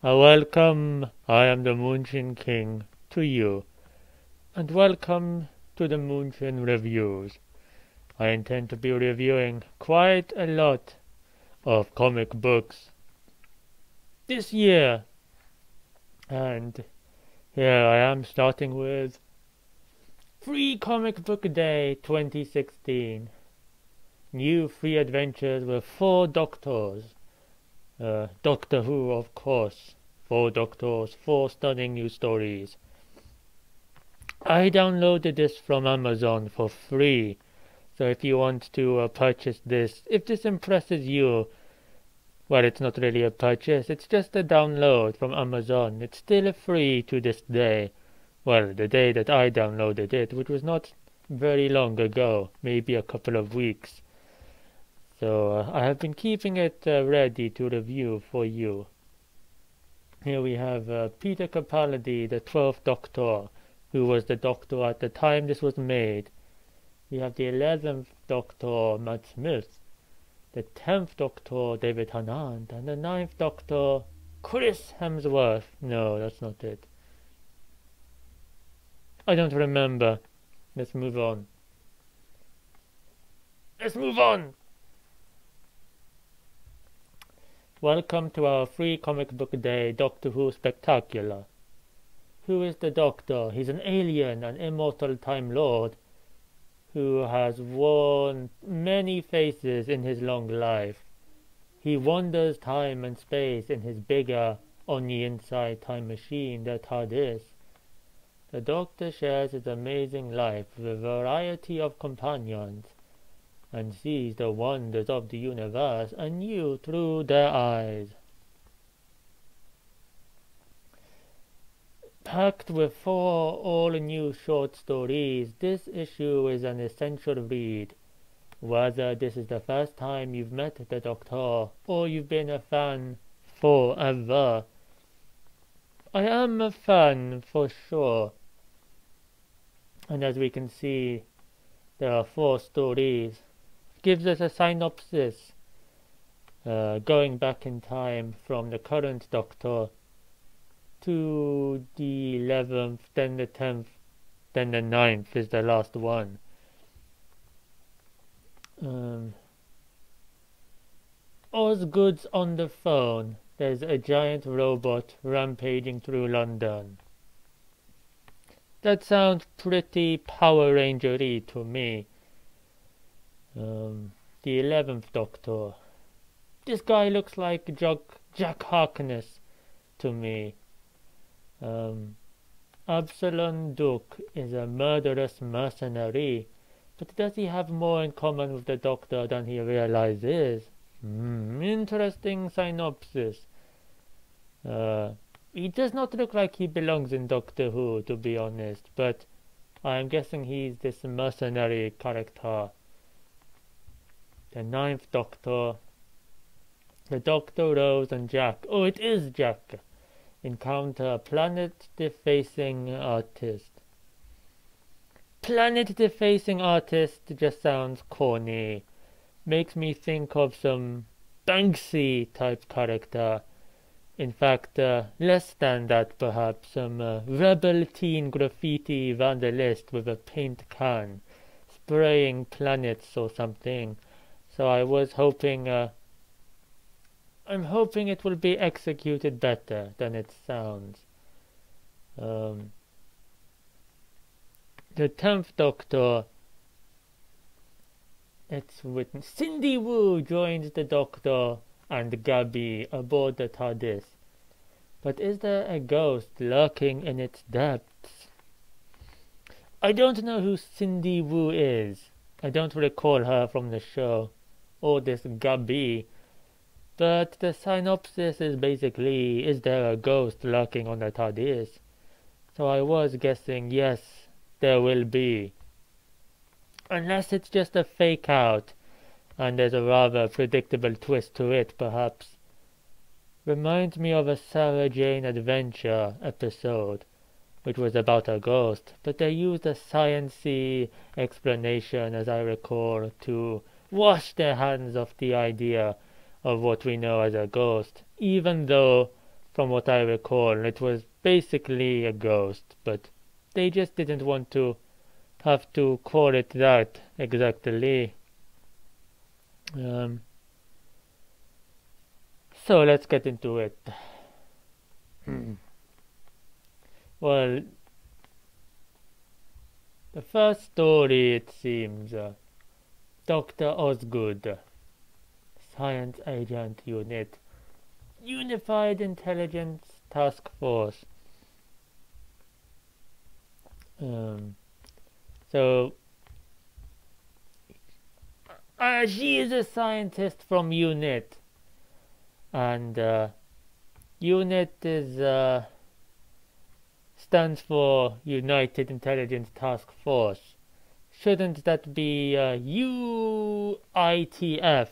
Welcome, I am the Moonshine King, to you, and welcome to the Moonshine Reviews. I intend to be reviewing quite a lot of comic books this year, and here I am starting with Free Comic Book Day 2016. New free adventures with 4 Doctors. Doctor Who, of course. 4 Doctors, 4 stunning new stories. I downloaded this from Amazon for free. So if you want to purchase this, if this impresses you, well, it's not really a purchase, it's just a download from Amazon. It's still free to this day. Well, the day that I downloaded it, which was not very long ago, maybe a couple of weeks. So I have been keeping it ready to review for you. Here we have Peter Capaldi, the 12th Doctor, who was the Doctor at the time this was made. We have the 11th Doctor, Matt Smith, the 10th Doctor, David Tennant, and the 9th Doctor, Chris Hemsworth. No, that's not it. I don't remember. Let's move on. Welcome to our free comic book day Doctor Who Spectacular. Who is the Doctor? He's an alien, an immortal Time Lord, who has worn many faces in his long life. He wanders time and space in his bigger, on the inside time machine, the TARDIS. The Doctor shares his amazing life with a variety of companions, and sees the wonders of the universe anew through their eyes. Packed with 4 all-new short stories, this issue is an essential read. Whether this is the first time you've met the Doctor, or you've been a fan forever. I am a fan for sure. And as we can see, there are 4 stories. Gives us a synopsis going back in time from the current Doctor to the 11th, then the 10th, then the 9th is the last one. Osgood's on the phone. There's a giant robot rampaging through London. That sounds pretty Power Ranger-y to me. The 11th Doctor. This guy looks like Jack Harkness to me. Absalom Duke is a murderous mercenary, but does he have more in common with the Doctor than he realizes? Interesting synopsis. He does not look like he belongs in Doctor Who, to be honest, but I'm guessing he's this mercenary character. The 9th Doctor. The Doctor, Rose, and Jack. Oh, it is Jack. Encounter a planet-defacing artist. Planet-defacing artist just sounds corny. Makes me think of some Banksy-type character. In fact, less than that perhaps. Some rebel teen graffiti vandalist with a paint can. Spraying planets or something. So I was hoping, I'm hoping it will be executed better than it sounds. The 10th Doctor, it's with Cindy Wu joins the Doctor and Gabby aboard the TARDIS. But is there a ghost lurking in its depths? I don't know who Cindy Wu is. I don't recall her from the show, or this Gabby. But the synopsis is basically, is there a ghost lurking on the TARDIS? So I was guessing, yes, there will be. Unless it's just a fake out, and there's a rather predictable twist to it, perhaps. Reminds me of a Sarah Jane Adventure episode, which was about a ghost, but they used a science-y explanation, as I recall, to wash their hands of the idea of what we know as a ghost, even though from what I recall. It was basically a ghost, but they just didn't want to have to call it that exactly. So let's get into it. Well, the first story, it seems, Dr. Osgood, Science Agent Unit, Unified Intelligence Task Force. So, she is a scientist from UNIT, and UNIT is stands for United Intelligence Task Force. Shouldn't that be UITF?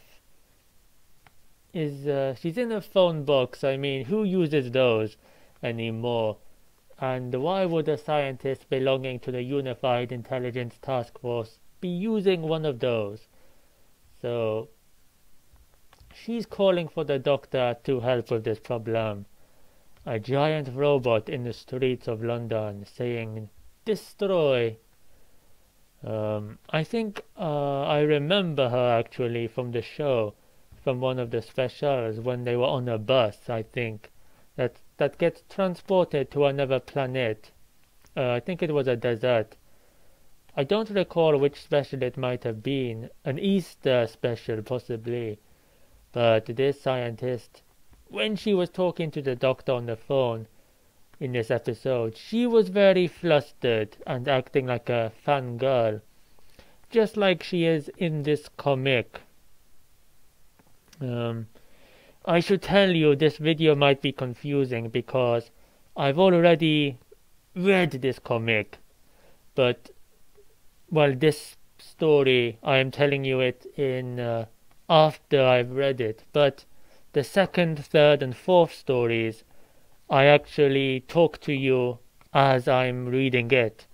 She's in a phone box. I mean, who uses those anymore? And why would a scientist belonging to the Unified Intelligence Task Force be using one of those? So she's calling for the Doctor to help with this problem. A giant robot in the streets of London saying, "Destroy." I think I remember her actually from the show, from one of the specials when they were on a bus, I think, that gets transported to another planet. I think it was a desert. I don't recall which special it might have been, an Easter special possibly, but this scientist, when she was talking to the Doctor on the phone in this episode, she was very flustered and acting like a fangirl, just like she is in this comic. I should tell you, this video might be confusing because I've already read this comic, but, well, this story, I am telling you it in after I've read it, but the second, third, and fourth stories, I actually talk to you as I'm reading it.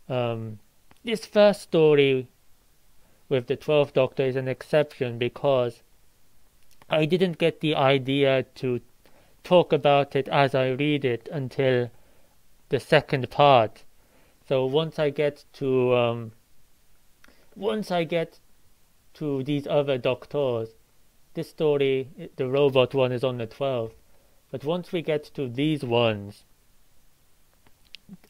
This first story with the 12th Doctor is an exception because I didn't get the idea to talk about it as I read it until the second part. So once I get to these other Doctors, this story, the robot one, is on the 12th. But once we get to these ones,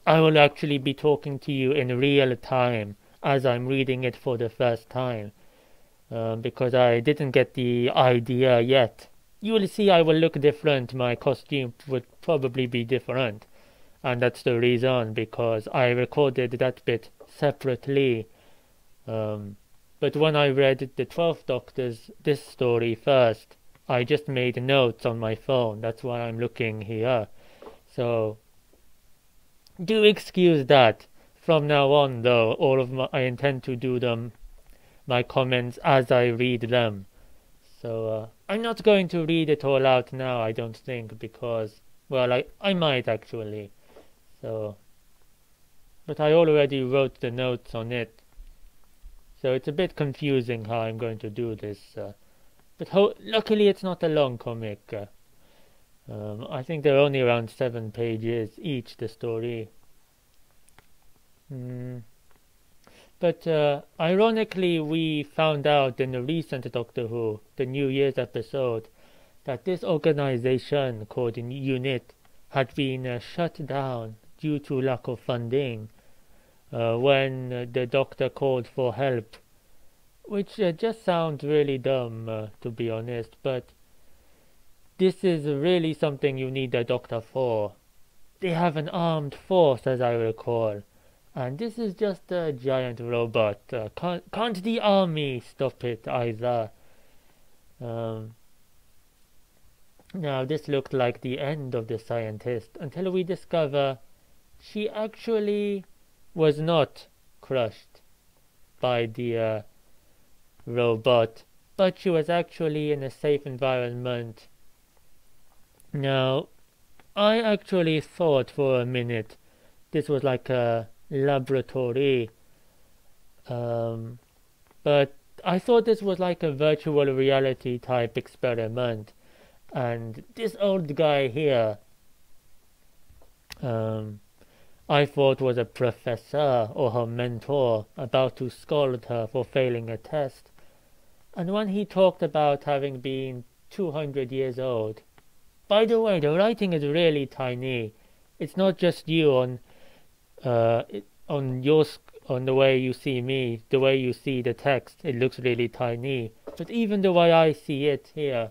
I will actually be talking to you in real time as I'm reading it for the first time. Because I didn't get the idea yet. You will see I will look different. My costume would probably be different. And that's the reason, because I recorded that bit separately. But when I read the 12th Doctor's this story first, I just made notes on my phone. That's why I'm looking here. So do excuse that. From now on, though, I intend to do my comments as I read them. So I'm not going to read it all out now, I don't think, because, well, I might actually. So, but I already wrote the notes on it. So it's a bit confusing how I'm going to do this. But luckily it's not a long comic. I think they're only around 7 pages each, the story. But ironically, we found out in the recent Doctor Who, the New Year's episode, that this organization called UNIT had been shut down due to lack of funding when the Doctor called for help, which just sounds really dumb, to be honest, but this is really something you need the Doctor for. They have an armed force, as I recall, and this is just a giant robot. Can't the army stop it either? Now this looked like the end of the scientist until we discover she actually was not crushed by the robot, but she was actually in a safe environment. Now, I actually thought for a minute this was like a laboratory, but I thought this was like a virtual reality type experiment, And this old guy here, I thought was a professor or her mentor about to scold her for failing a test. And when he talked about having been 200 years old, by the way, the writing is really tiny. It's not just you on the way you see me, the way you see the text. It looks really tiny, but even the way I see it here,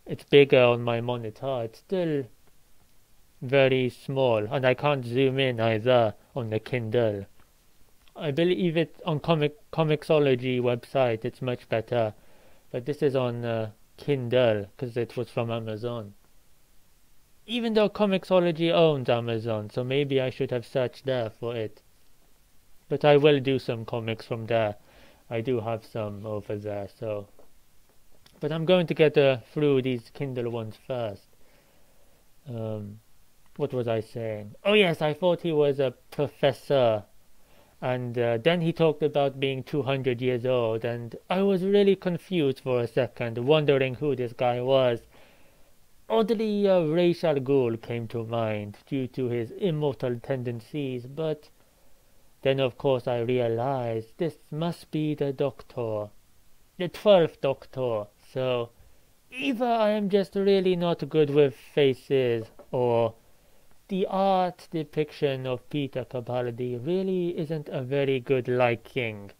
it's bigger on my monitor. It's still very small, and I can't zoom in either on the Kindle. I believe it on Comixology website. It's much better, but this is on Kindle because it was from Amazon. Even though Comixology owns Amazon, so maybe I should have searched there for it. But I will do some comics from there. I do have some over there, so. But I'm going to get through these Kindle ones first. What was I saying? Oh yes, I thought he was a professor. And then he talked about being 200 years old, and I was really confused for a second, wondering who this guy was. Oddly, Ra's al Ghul came to mind due to his immortal tendencies, but then of course I realized this must be the Doctor, the 12th Doctor. So either I am just really not good with faces, or the art depiction of Peter Capaldi really isn't a very good liking.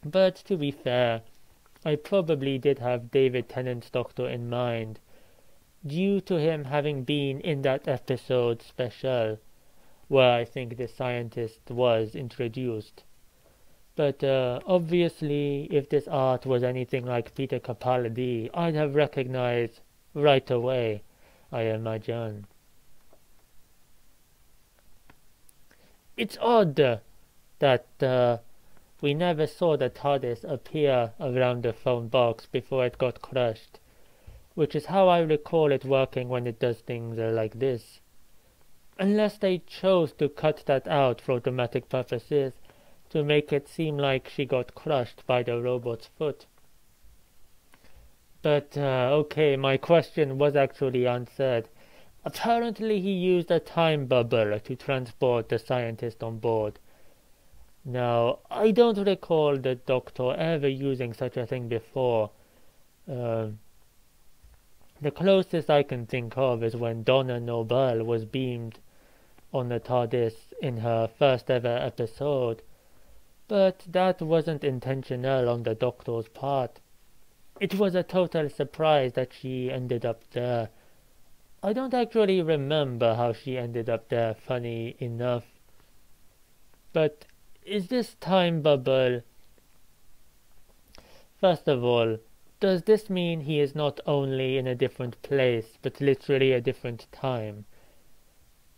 But to be fair, I probably did have David Tennant's Doctor in mind, due to him having been in that episode special, where I think the scientist was introduced. But obviously, if this art was anything like Peter Capaldi, I'd have recognized right away, I imagine. It's odd that we never saw the TARDIS appear around the phone box before it got crushed, which is how I recall it working when it does things like this. Unless they chose to cut that out for dramatic purposes, to make it seem like she got crushed by the robot's foot. But okay, my question was actually answered. Apparently he used a time bubble to transport the scientist on board. Now, I don't recall the Doctor ever using such a thing before. The closest I can think of is when Donna Noble was beamed on the TARDIS in her first ever episode, but that wasn't intentional on the Doctor's part. It was a total surprise that she ended up there. I don't actually remember how she ended up there, funny enough. But is this time bubble... First of all, does this mean he is not only in a different place, but literally a different time?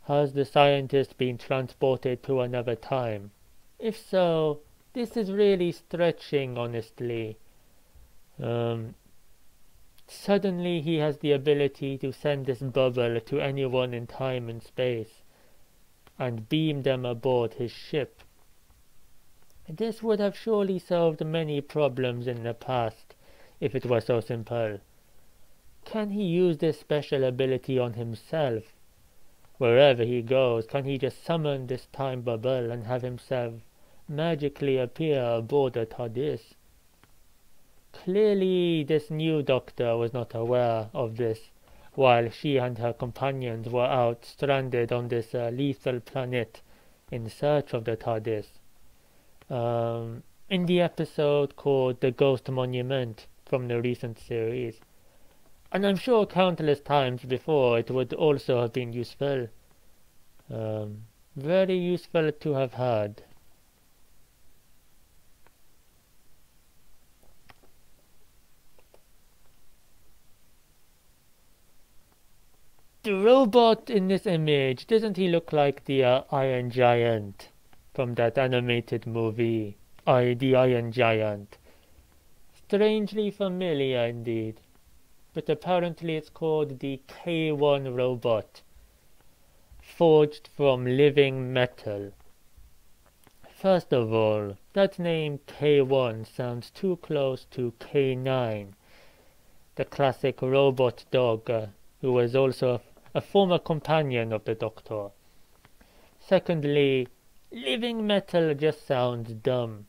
Has the scientist been transported to another time? If so, this is really stretching, honestly. Suddenly he has the ability to send this bubble to anyone in time and space, and beam them aboard his ship. This would have surely solved many problems in the past, if it was so simple. Can he use this special ability on himself? Wherever he goes, can he just summon this time bubble and have himself magically appear aboard the TARDIS? Clearly this new Doctor was not aware of this, while she and her companions were out stranded on this lethal planet in search of the TARDIS. In the episode called The Ghost Monument from the recent series. And I'm sure countless times before it would also have been useful. Very useful to have had. The robot in this image, doesn't he look like the Iron Giant from that animated movie? The Iron Giant. Strangely familiar indeed. But apparently it's called the K1 robot, forged from living metal. First of all, that name K1 sounds too close to K9. the classic robot dog, who was also a former companion of the Doctor. Secondly, living metal just sounds dumb.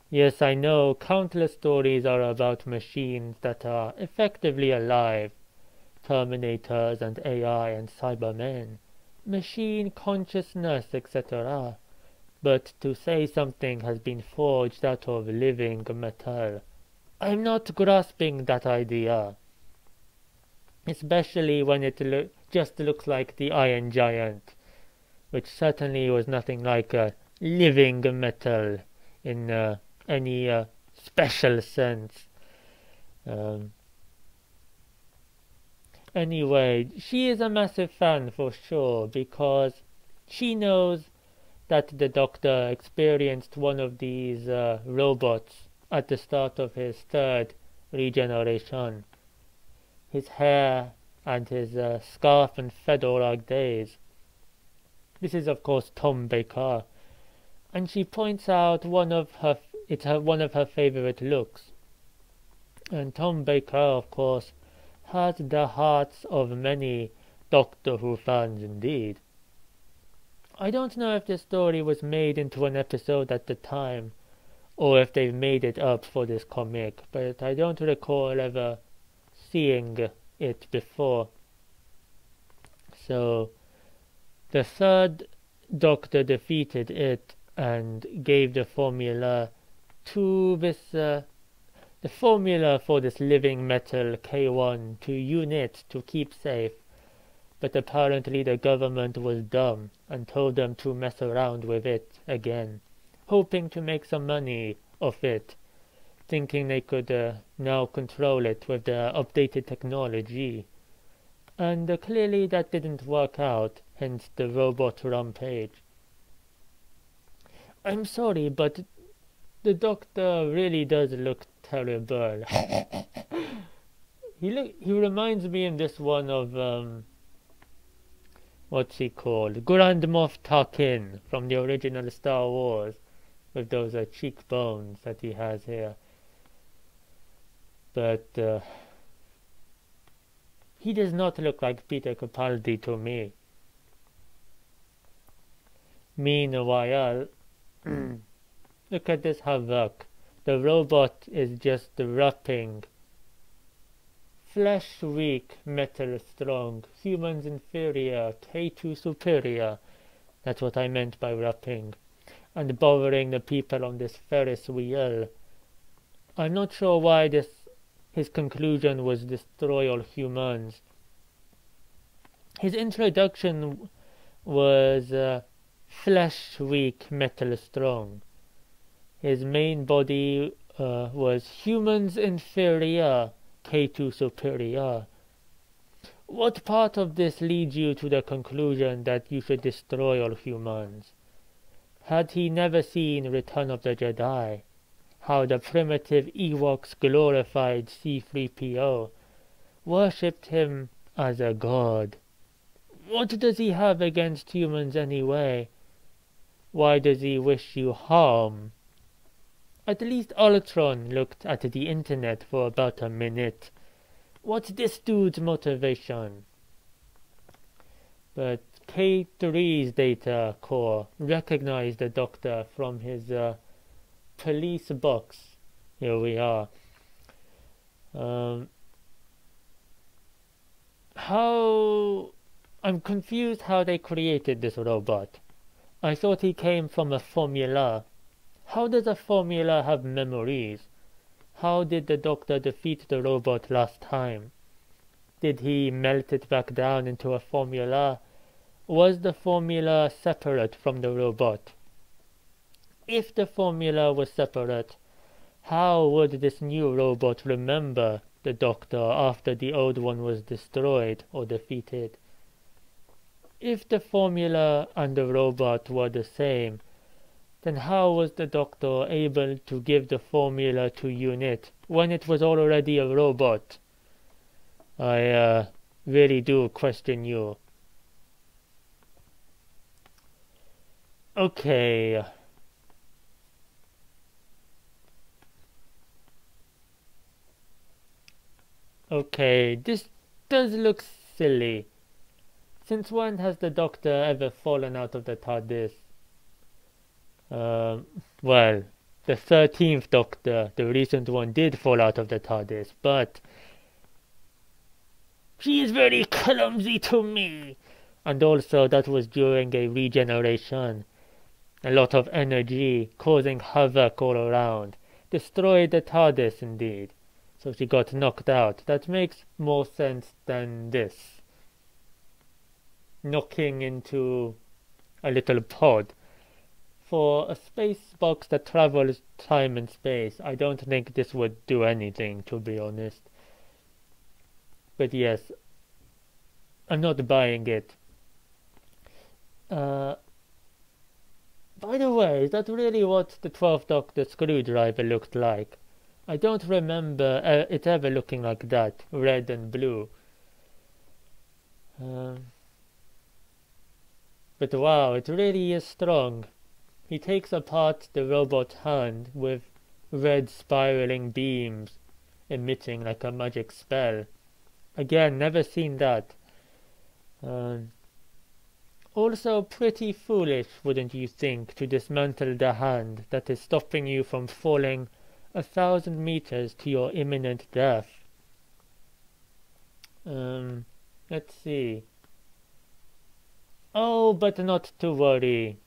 Yes, I know countless stories are about machines that are effectively alive, Terminators and AI and Cybermen, machine consciousness, etc. But to say something has been forged out of living metal, I'm not grasping that idea. Especially when it just looks like the Iron Giant, which certainly was nothing like a living metal in any special sense. Anyway, she is a massive fan for sure, because she knows that the Doctor experienced one of these robots at the start of his third regeneration. His hair and his scarf and fedora days. This is of course Tom Baker, and she points out one of her favorite looks. And Tom Baker, of course, has the hearts of many Doctor Who fans indeed. I don't know if this story was made into an episode at the time, or if they've made it up for this comic, but I don't recall ever seeing it before. So the third Doctor defeated it and gave the formula to this the formula for this living metal K1 to UNIT to keep safe, but apparently the government was dumb and told them to mess around with it again, hoping to make some money off it, thinking they could now control it with their updated technology. And clearly that didn't work out, hence the robot rampage. I'm sorry, but the Doctor really does look terrible. He reminds me in this one of what's he called? Grand Moff Tarkin from the original Star Wars, with those cheekbones that he has here. But he does not look like Peter Capaldi to me. Meanwhile, look at this havoc. The robot is just wrapping. Flesh weak, metal strong, humans inferior, K2 superior. That's what I meant by wrapping. And bothering the people on this Ferris wheel. I'm not sure why his conclusion was destroy all humans. His introduction was flesh weak, metal strong. His main body was humans inferior, K2 superior. What part of this leads you to the conclusion that you should destroy all humans? Had he never seen Return of the Jedi? How the primitive Ewoks glorified C-3PO, worshipped him as a god. What does he have against humans anyway? Why does he wish you harm? At least Ultron looked at the internet for about a minute. What's this dude's motivation? But K3's data core recognized the Doctor from his police box. Here we are. I'm confused how they created this robot. I thought he came from a formula. How does a formula have memories? How did the Doctor defeat the robot last time? Did he melt it back down into a formula? Was the formula separate from the robot? If the formula was separate, how would this new robot remember the Doctor after the old one was destroyed or defeated? If the formula and the robot were the same, then how was the Doctor able to give the formula to UNIT when it was already a robot? I really do question you. Okay. Okay, this does look silly. Since when has the Doctor ever fallen out of the TARDIS? Well, the 13th Doctor, the recent one, did fall out of the TARDIS, but she is very clumsy to me. And also, that was during a regeneration. A lot of energy causing havoc all around. Destroyed the TARDIS, indeed. So she got knocked out. That makes more sense than this. Knocking into a little pod. For a space box that travels time and space, I don't think this would do anything, to be honest. But yes, I'm not buying it. By the way, is that really what the 12th Doctor screwdriver looked like? I don't remember it ever looking like that, red and blue. But wow, it really is strong. He takes apart the robot hand with red spiraling beams emitting like a magic spell. Again, never seen that. Also pretty foolish, wouldn't you think, to dismantle the hand that is stopping you from falling 1,000 meters to your imminent death. Let's see. Oh, but not to worry.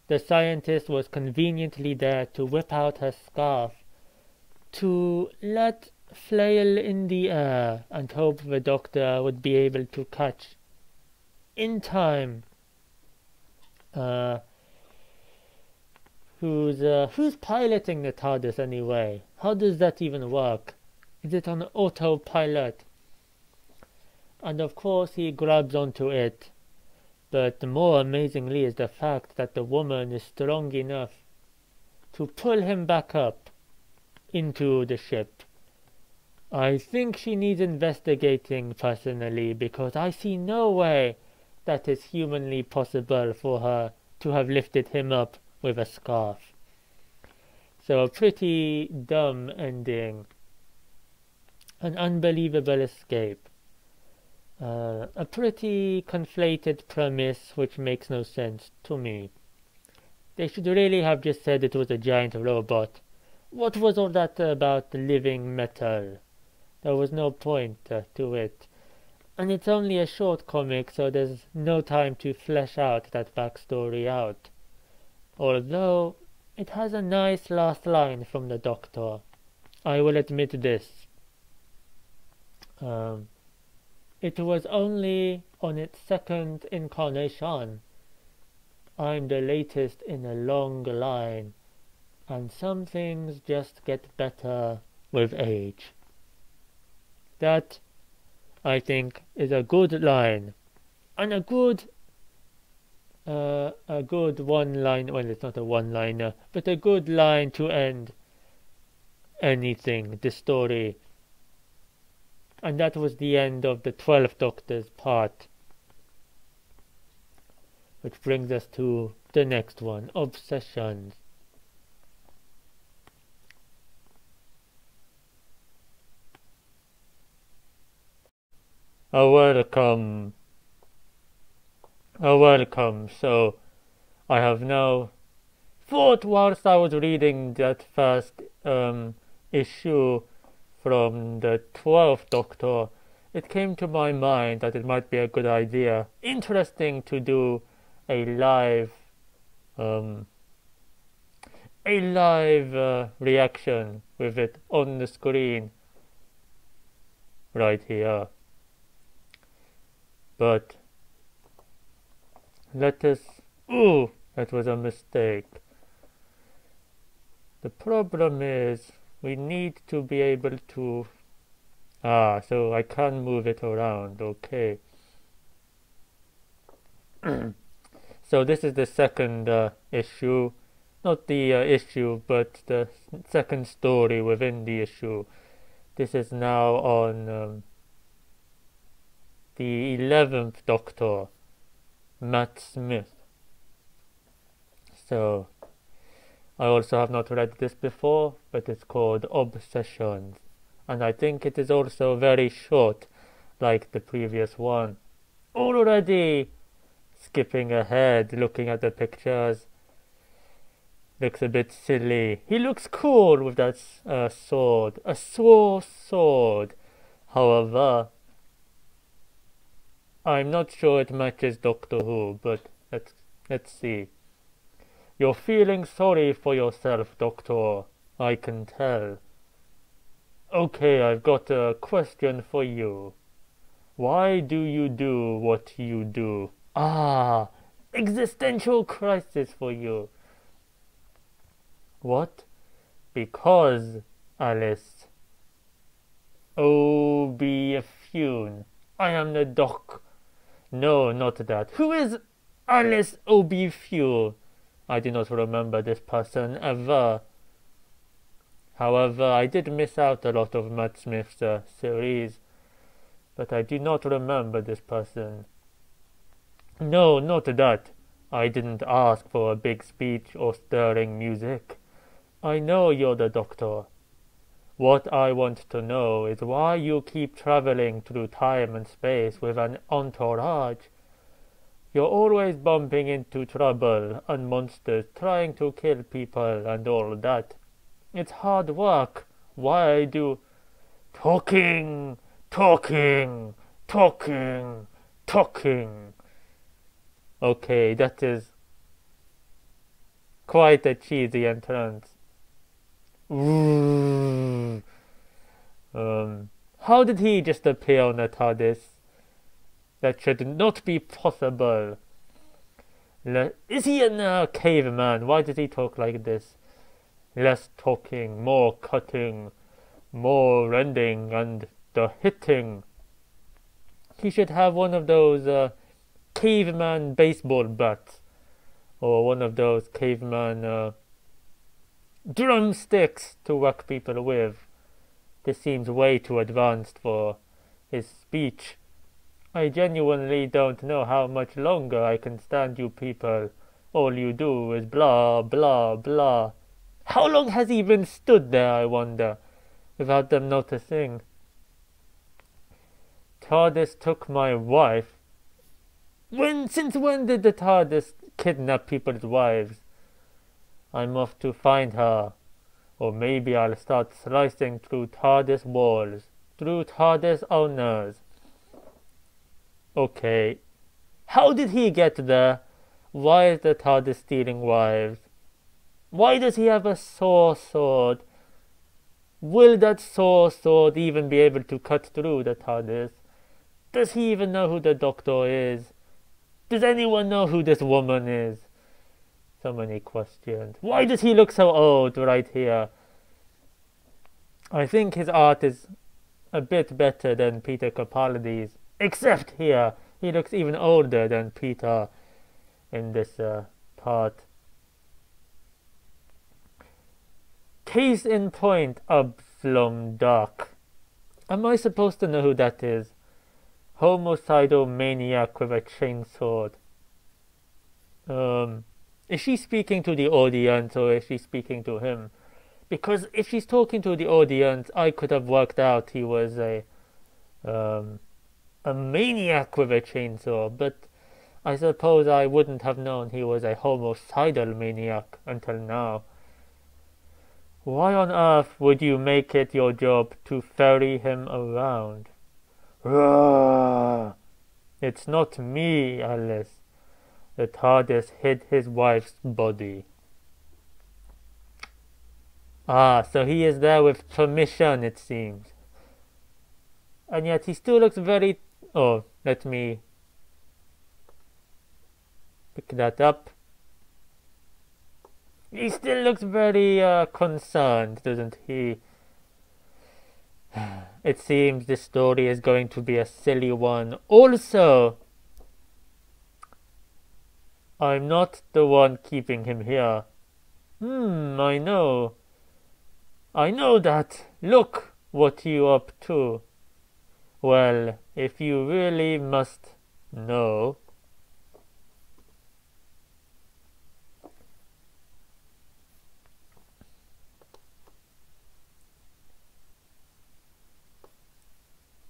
The scientist was conveniently there to whip out her scarf, to let flail in the air and hope the Doctor would be able to catch in time. Who's piloting the TARDIS anyway? How does that even work? Is it on autopilot? And of course he grabs onto it. But more amazingly is the fact that the woman is strong enough to pull him back up into the ship. I think she needs investigating personally, because I see no way that is humanly possible for her to have lifted him up with a scarf. So a pretty dumb ending. An unbelievable escape. A pretty conflated premise which makes no sense to me. They should really have just said it was a giant robot. What was all that about living metal? There was no point to it. And it's only a short comic, so there's no time to flesh out that backstory out. Although, it has a nice last line from the Doctor. I will admit this. It was only on its second incarnation. I'm the latest in a long line, and some things just get better with age. That, I think, is a good line, and a good one-line. Well, it's not a one-liner, but a good line to end anything, this story. And that was the end of the 12th Doctor's part. Which brings us to the next one, Obsessions. Welcome. So, I have now thought whilst I was reading that first issue from the 12th Doctor, it came to my mind that it might be a good idea, interesting to do a live reaction with it on the screen right here. But let us... Ooh, that was a mistake. The problem is we need to be able to... so I can move it around, okay. So this is the second issue. Not the issue, but the second story within the issue. This is now on the 11th Doctor, Matt Smith. So, I also have not read this before, but it's called Obsessions. and I think it is also very short, like the previous one. Already skipping ahead, looking at the pictures. Looks a bit silly. He looks cool with that sword. A sword. However, I'm not sure it matches Doctor Who, but let's see. You're feeling sorry for yourself, Doctor. I can tell. Okay, I've got a question for you. Why do you do what you do? Ah, existential crisis for you. What? Because, Alice. Oh, be a fune. I am the doc. No, not that. Who is Alice O'Beefew? I do not remember this person ever. However, I did miss out a lot of Matt Smith's series, but I do not remember this person. No, not that. I didn't ask for a big speech or stirring music. I know you're the Doctor. What I want to know is why you keep traveling through time and space with an entourage. You're always bumping into trouble and monsters trying to kill people and all that. It's hard work. Why do... Talking. Okay, that is quite a cheesy entrance. How did he just appear on the TARDIS? That should not be possible. Is he a caveman? Why does he talk like this? Less talking, more cutting, more rending, and the hitting. He should have one of those caveman baseball bats, or one of those caveman drumsticks to whack people with. This seems way too advanced for his speech. I genuinely don't know how much longer I can stand you people. All you do is blah, blah, blah. How long has he been stood there, I wonder, without them noticing? TARDIS took my wife. Since when did the TARDIS kidnap people's wives? I'm off to find her. Or maybe I'll start slicing through TARDIS walls, through TARDIS owners. Okay. How did he get there? Why is the TARDIS stealing wives? Why does he have a saw sword? Will that saw sword even be able to cut through the TARDIS? Does he even know who the Doctor is? Does anyone know who this woman is? So many questions. Why does he look so old right here? I think his art is a bit better than Peter Capaldi's. Except here, he looks even older than Peter in this part. Case in point, Absalom Dark. Am I supposed to know who that is? Homicidal maniac with a chainsword. Is she speaking to the audience or is she speaking to him? Because if she's talking to the audience, I could have worked out he was a maniac with a chainsaw, but I suppose I wouldn't have known he was a homicidal maniac until now. Why on earth would you make it your job to ferry him around? Roar! It's not me, Alice. The TARDIS hid his wife's body. Ah, so he is there with permission, it seems. And yet he still looks very... Oh, let me pick that up. He still looks very concerned, doesn't he? It seems this story is going to be a silly one. Also, I'm not the one keeping him here. I know. I know that. Look what you up to. Well, if you really must know.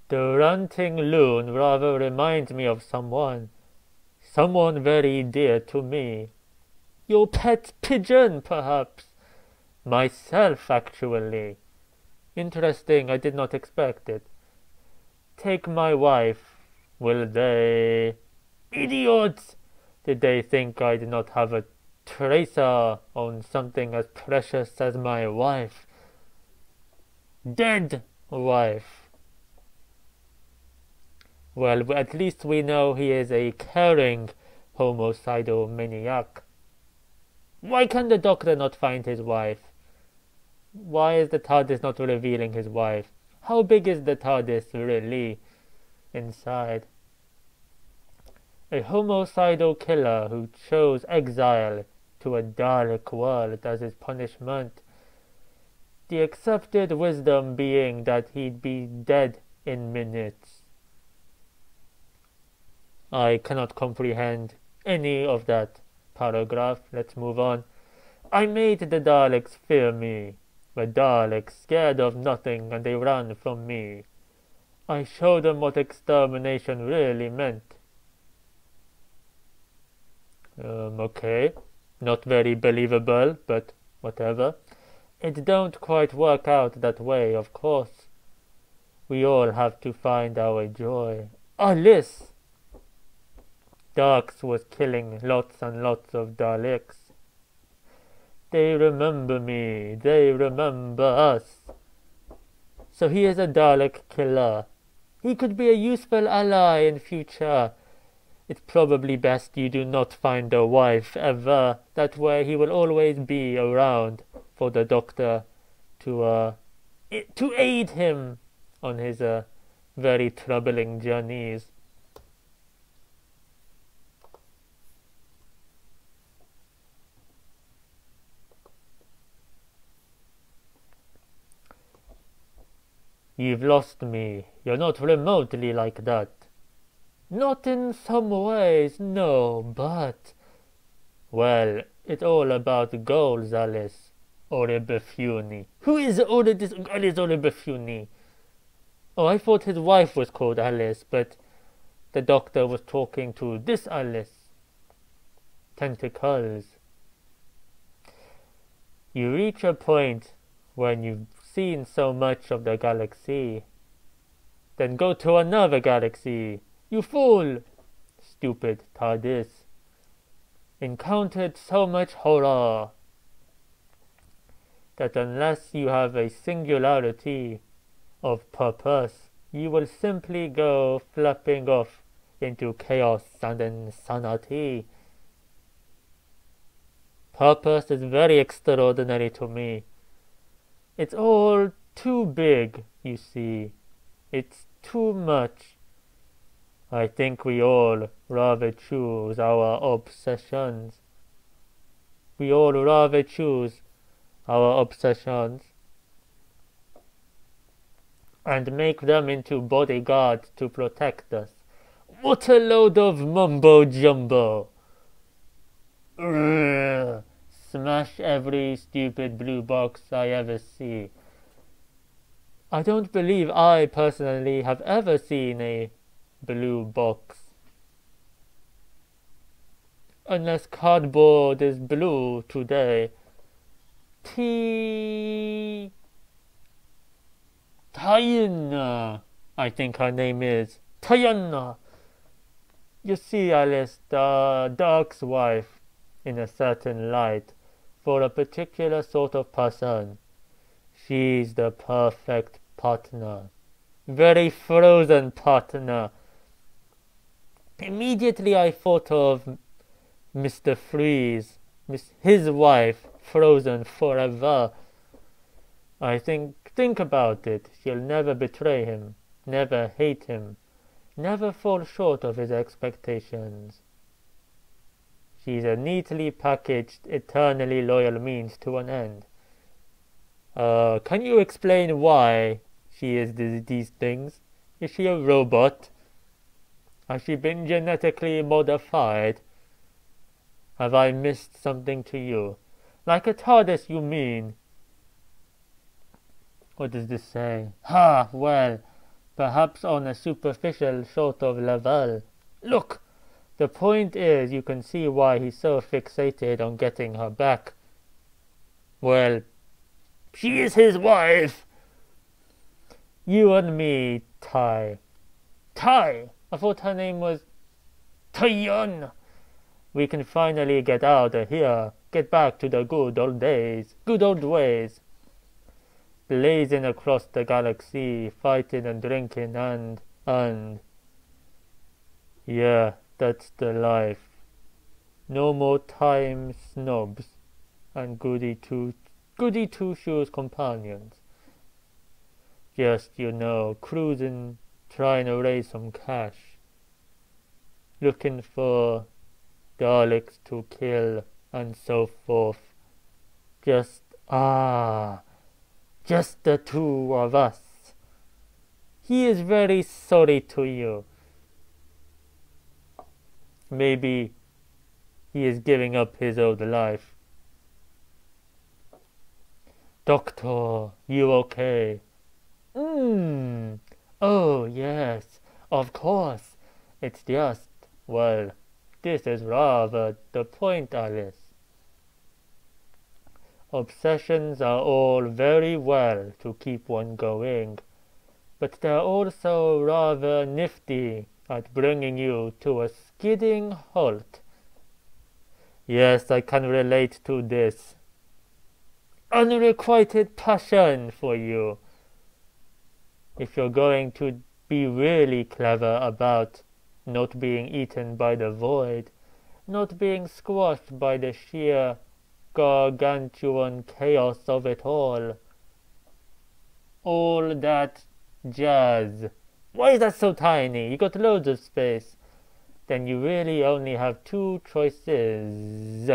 The ranting loon rather reminds me of someone very dear to me. Your pet pigeon, perhaps. Myself, actually. Interesting, I did not expect it. Take my wife. Will they... Idiots! Did they think I did not have a tracer on something as precious as my wife? Dead wife. Well, at least we know he is a caring homicidal maniac. Why can the Doctor not find his wife? Why is the TARDIS not revealing his wife? How big is the TARDIS really inside? A homicidal killer who chose exile to a Dalek world as his punishment. The accepted wisdom being that he'd be dead in minutes. I cannot comprehend any of that paragraph. Let's move on. I made the Daleks fear me. The Daleks scared of nothing and they ran from me. I showed them what extermination really meant. Okay. Not very believable, but whatever. It don't quite work out that way, of course. We all have to find our joy. Alice! Darks was killing lots and lots of Daleks. They remember me. They remember us. So he is a Dalek killer. He could be a useful ally in future. It's probably best you do not find a wife ever. That way he will always be around for the Doctor to aid him on his very troubling journeys. You've lost me. You're not remotely like that. Not in some ways, no, but... Well, it's all about goals, Alice. Orebefuni. Who is Alice Orebefuni? Oh, I thought his wife was called Alice, but the Doctor was talking to this Alice. Tentacles. You reach a point when you've seen so much of the galaxy. Then go to another galaxy. You fool! Stupid TARDIS. Encountered so much horror that unless you have a singularity of purpose, you will simply go flapping off into chaos and insanity. Purpose is very extraordinary to me. It's all too big, you see. It's too much. I think we all rather choose our obsessions. We all rather choose our obsessions and make them into bodyguards to protect us. What a load of mumbo-jumbo! Smash every stupid blue box I ever see. I don't believe I personally have ever seen a blue box. Unless cardboard is blue today. Tayana, I think her name is. Tayana. You see, Alice, the Dark's wife, in a certain light, for a particular sort of person. She's the perfect partner. Very frozen partner. Immediately I thought of Mr. Freeze, his wife, frozen forever. I think about it. She'll never betray him, never hate him, never fall short of his expectations. She's a neatly packaged, eternally loyal means to an end. Can you explain why she is these things? Is she a robot? Has she been genetically modified? Have I missed something to you? Like a TARDIS, you mean? What does this say? Ha, well, perhaps on a superficial sort of level. Look, the point is, you can see why he's so fixated on getting her back. Well, she is his wife! You and me, Tai. Tai! I thought her name was Taeyeon. We can finally get out of here, get back to the good old days, good old ways. Blazing across the galaxy, fighting and drinking and... Yeah, that's the life. No more time snobs and goody two-shoes companions. Just, cruising, trying to raise some cash. Looking for Daleks to kill and so forth. Just the two of us. He is very sorry to you. Maybe he is giving up his old life. Doctor, you okay? Oh, yes, of course. It's just, well, this is rather the point, Alice. Obsessions are all very well to keep one going, but they're also rather nifty at bringing you to a skidding halt. Yes, I can relate to this. Unrequited passion for you. If you're going to be really clever about not being eaten by the void, not being squashed by the sheer gargantuan chaos of it all that jazz. Why is that so tiny? You got loads of space. Then you really only have two choices.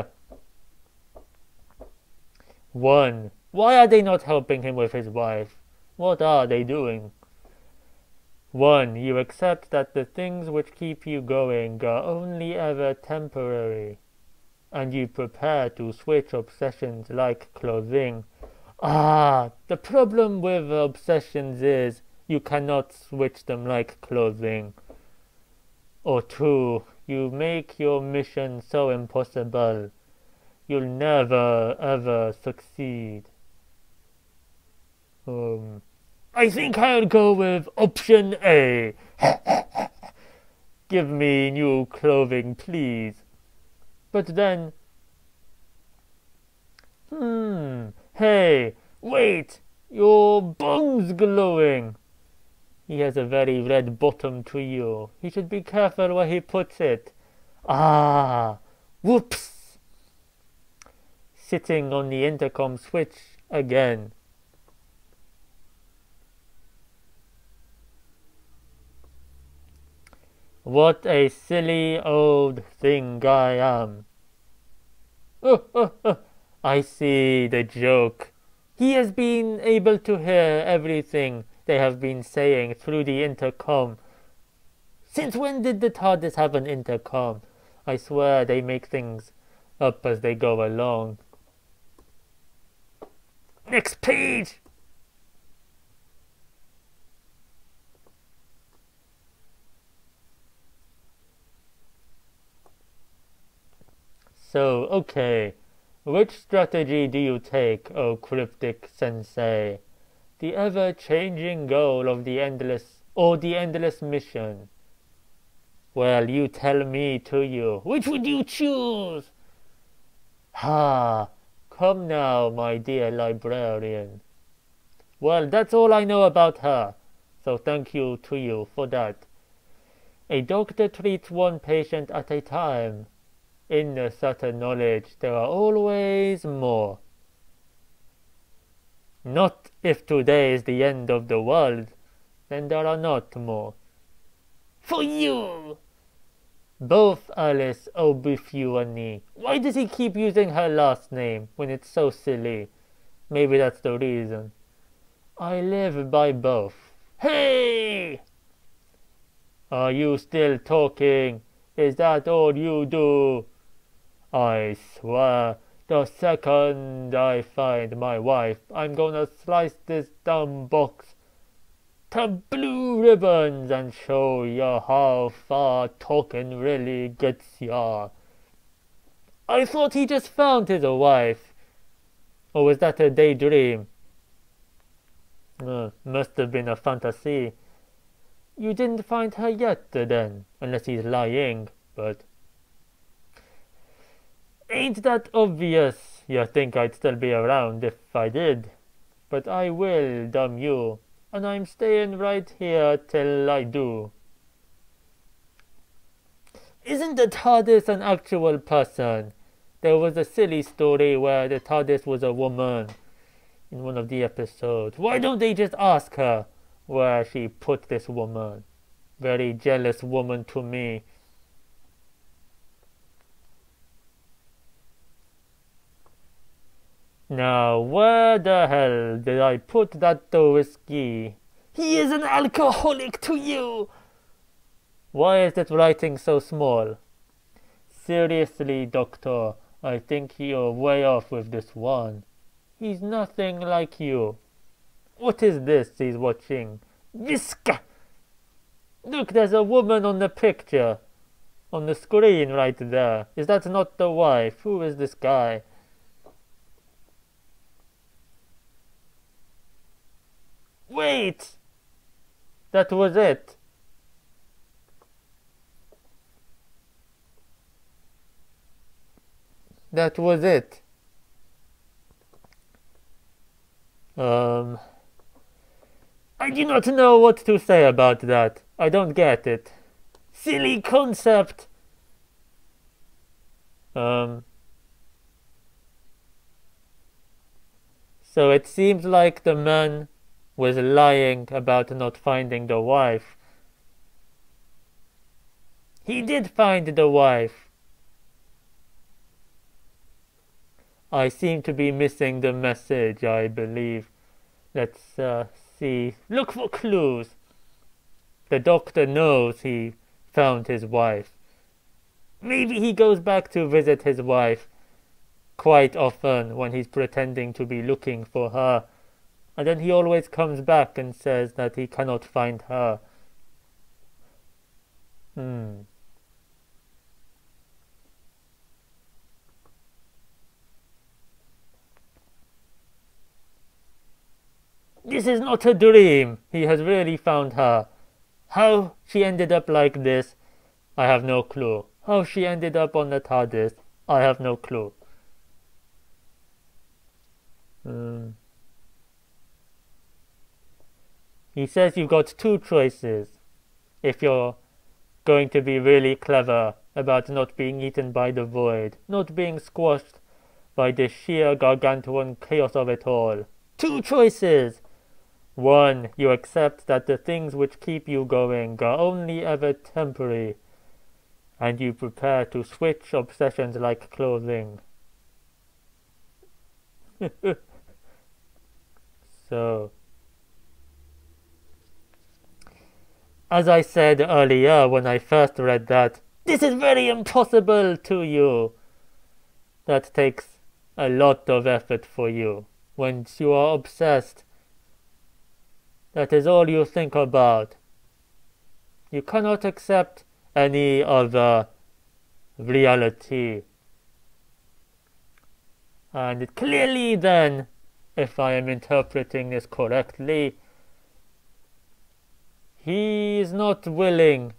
1. Why are they not helping him with his wife? What are they doing? 1. You accept that the things which keep you going are only ever temporary, and you prepare to switch obsessions like clothing. The problem with obsessions is you cannot switch them like clothing. Or 2. You make your mission so impossible, you'll never ever succeed. I think I'll go with option A. Give me new clothing, please. But then... Hey, wait! Your bum's glowing! He has a very red bottom to you. He should be careful where he puts it. Whoops! Sitting on the intercom switch again. What a silly old thing I am. I see the joke. He has been able to hear everything they have been saying through the intercom. Since when did the TARDIS have an intercom? I swear they make things up as they go along. Next page! So, okay, which strategy do you take, O cryptic sensei? The ever-changing goal of the endless mission? Well, you tell me to you. Which would you choose? Come now, my dear librarian. Well, that's all I know about her, so thank you to you for that. A doctor treats one patient at a time. In the subtle knowledge, there are always more. Not if today is the end of the world, then there are not more. For you! Both Alice Obifuani. Why does he keep using her last name when it's so silly? Maybe that's the reason. I live by both. Hey! Are you still talking? Is that all you do? I swear, the second I find my wife, I'm gonna slice this dumb box to blue ribbons and show ya how far talking really gets ya. I thought he just found his wife. Or was that a daydream? Must have been a fantasy. You didn't find her yet, then, unless he's lying, but... Ain't that obvious? You think I'd still be around if I did. But I will, damn you, and I'm staying right here till I do. Isn't the TARDIS an actual person? There was a silly story where the TARDIS was a woman in one of the episodes. Why don't they just ask her where she put this woman? Very jealous woman to me. Now, where the hell did I put that whiskey? He is an alcoholic to you! Why is that writing so small? Seriously, Doctor, I think you're way off with this one. He's nothing like you. What is this he's watching? Whiska! Look, there's a woman on the picture. On the screen right there. Is that not the wife? Who is this guy? Wait! That was it. That was it. I do not know what to say about that. I don't get it. Silly concept. So it seems like the man was lying about not finding the wife. He did find the wife. I seem to be missing the message, I believe. Let's see. Look for clues. The Doctor knows he found his wife. Maybe he goes back to visit his wife quite often when he's pretending to be looking for her. And then he always comes back and says that he cannot find her. This is not a dream. He has really found her. How she ended up like this, I have no clue. How she ended up on the TARDIS, I have no clue. He says you've got two choices. If you're going to be really clever about not being eaten by the void, not being squashed by the sheer gargantuan chaos of it all. Two choices! One, you accept that the things which keep you going are only ever temporary, and you prepare to switch obsessions like clothing. So, as I said earlier when I first read that, this is very impossible to you. That takes a lot of effort for you. Once you are obsessed, that is all you think about. You cannot accept any other reality. And clearly then, if I am interpreting this correctly, he is not willing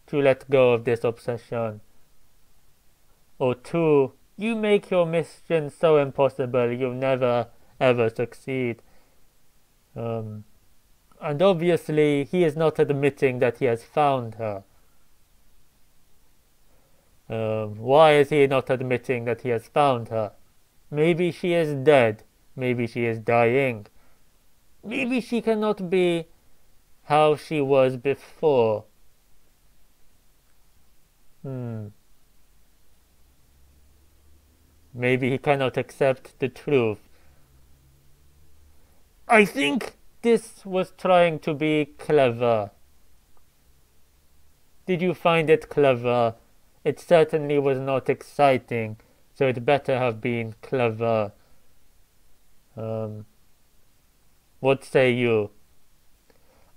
to let go of this obsession. Or two, you make your mission so impossible you'll never ever succeed. And obviously he is not admitting that he has found her. Why is he not admitting that he has found her? Maybe she is dead. Maybe she is dying. Maybe she cannot be how she was before. Maybe he cannot accept the truth. I think this was trying to be clever. Did you find it clever? It certainly was not exciting, so it better have been clever. What say you?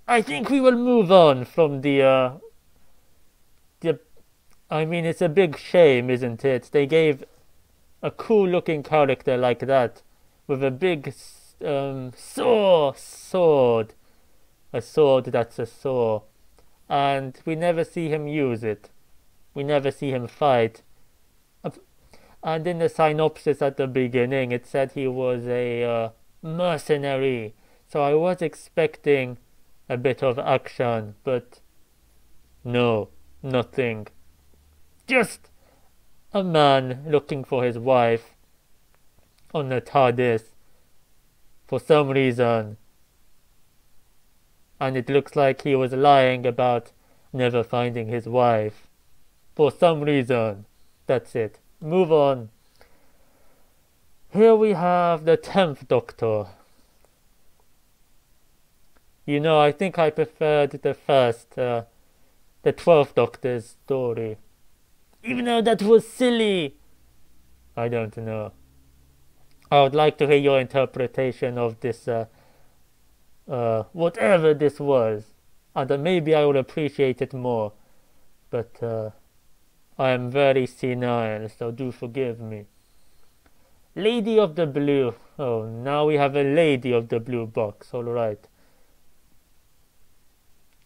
I think we will move on from I mean, it's a big shame, isn't it? They gave a cool-looking character like that with a big sword. A sword that's a saw. And we never see him use it. We never see him fight. And in the synopsis at the beginning, it said he was a mercenary. So I was expecting a bit of action, but no, nothing. Just a man looking for his wife on the TARDIS for some reason. And it looks like he was lying about never finding his wife. For some reason. That's it. Move on. Here we have the 10th Doctor. You know, I think I preferred the 12th Doctor's story. Even though that was silly. I don't know. I would like to hear your interpretation of this, whatever this was. And maybe I would appreciate it more. But, I am very senile, so do forgive me. Lady of the Blue. Oh, now we have a Lady of the Blue box, alright.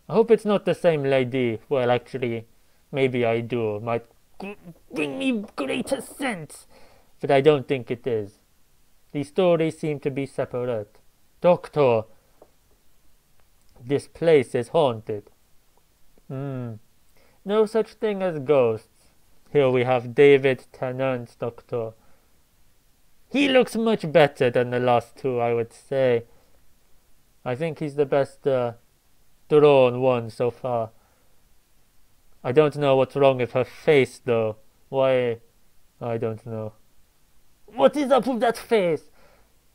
I hope it's not the same lady. Well, actually, maybe I do. It might bring me greater sense. But I don't think it is. These stories seem to be separate. Doctor, this place is haunted. No such thing as ghosts. Here we have David Tennant's Doctor. He looks much better than the last two, I would say. I think he's the best drawn one so far. I don't know what's wrong with her face, though. Why? I don't know. What is up with that face?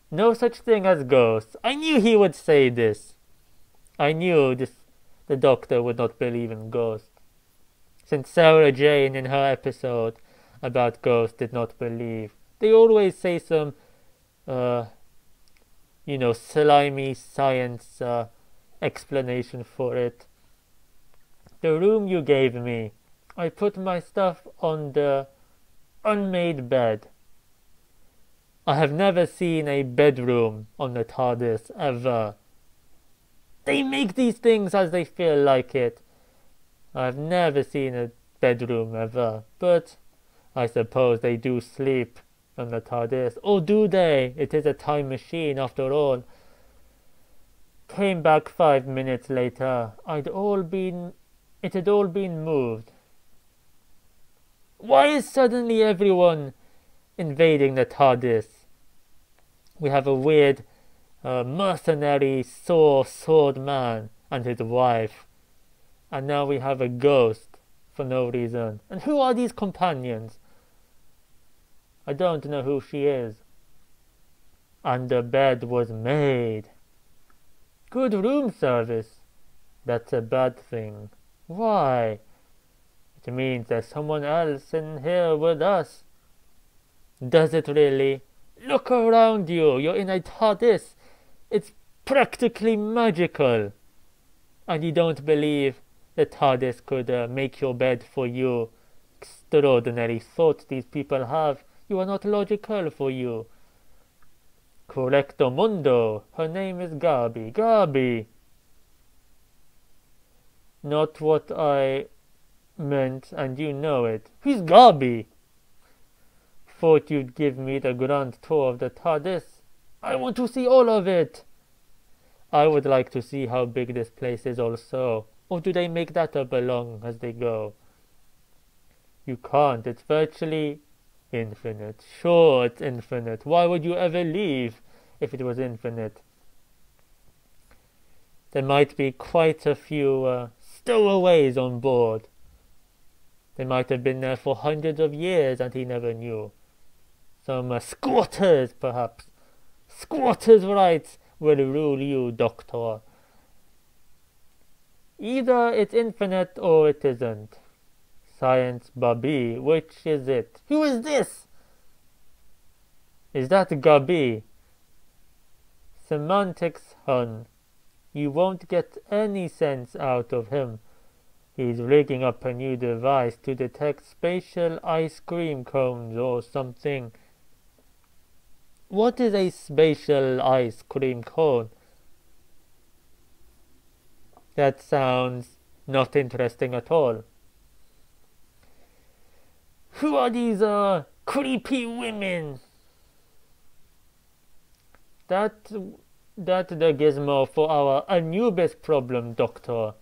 No such thing as ghosts. I knew he would say this. I knew the Doctor would not believe in ghosts. Since Sarah Jane in her episode about ghosts did not believe. They always say some, slimy science explanation for it. The room you gave me, I put my stuff on the unmade bed. I have never seen a bedroom on the TARDIS, ever. They make these things as they feel like it. I've never seen a bedroom ever, but I suppose they do sleep on the TARDIS. Or do they? It is a time machine after all. Came back 5 minutes later. It had all been moved. Why is suddenly everyone invading the TARDIS? We have a weird mercenary sword man and his wife. And now we have a ghost for no reason. And who are these companions? I don't know who she is. And the bed was made. Good room service. That's a bad thing. Why? It means there's someone else in here with us. Does it really? Look around you. You're in a TARDIS. It's practically magical. And you don't believe the TARDIS could make your bed for you. Extraordinary thoughts these people have. You are not logical for you. Correcto mundo. Her name is Gabi. Gabi. Not what I meant, and you know it. Who's Gabi? Thought you'd give me the grand tour of the TARDIS. I want to see all of it. I would like to see how big this place is also. Or do they make that up along as they go? You can't. It's virtually infinite. Sure, it's infinite. Why would you ever leave if it was infinite? There might be quite a few stowaways on board. They might have been there for hundreds of years and he never knew. Some squatters, perhaps. Squatters' rights will rule you, Doctor. Either it's infinite or it isn't. Science Babi, which is it? Who is this? Is that Gabi? Semantics, hun. You won't get any sense out of him. He's rigging up a new device to detect spatial ice cream cones or something. What is a spatial ice cream cone? That sounds not interesting at all. Who are these creepy women? That's the gizmo for our Anubis problem, Doctor.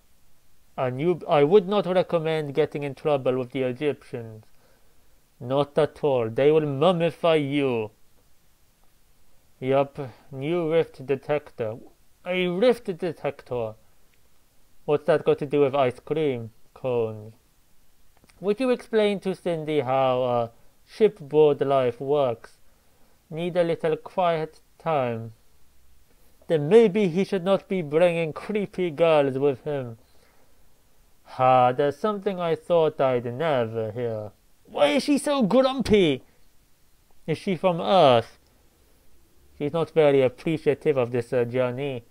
I would not recommend getting in trouble with the Egyptians. Not at all. They will mummify you. Yup, new rift detector. A rift detector? What's that got to do with ice cream cones? Would you explain to Cindy how shipboard life works? Need a little quiet time. Then maybe he should not be bringing creepy girls with him. Ha, there's something I thought I'd never hear. Why is she so grumpy? Is she from Earth? She's not very appreciative of this journey.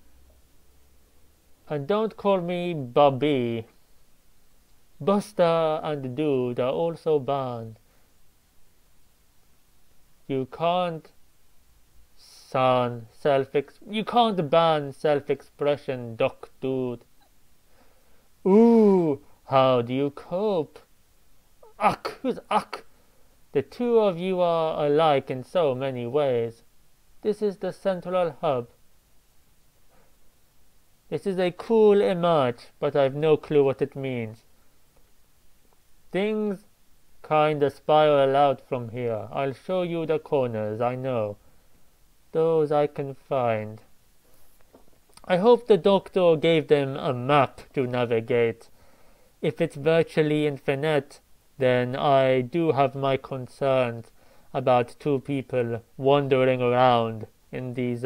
And don't call me Bobby. Buster and Dude are also banned. You can't ban self-expression, Doc Dude. Ooh, how do you cope? Uck, who's Uck? The two of you are alike in so many ways. This is the central hub. This is a cool image, but I've no clue what it means. Things kinda spiral out from here. I'll show you the corners, I know. Those I can find. I hope the Doctor gave them a map to navigate. If it's virtually infinite, then I do have my concerns about two people wandering around in these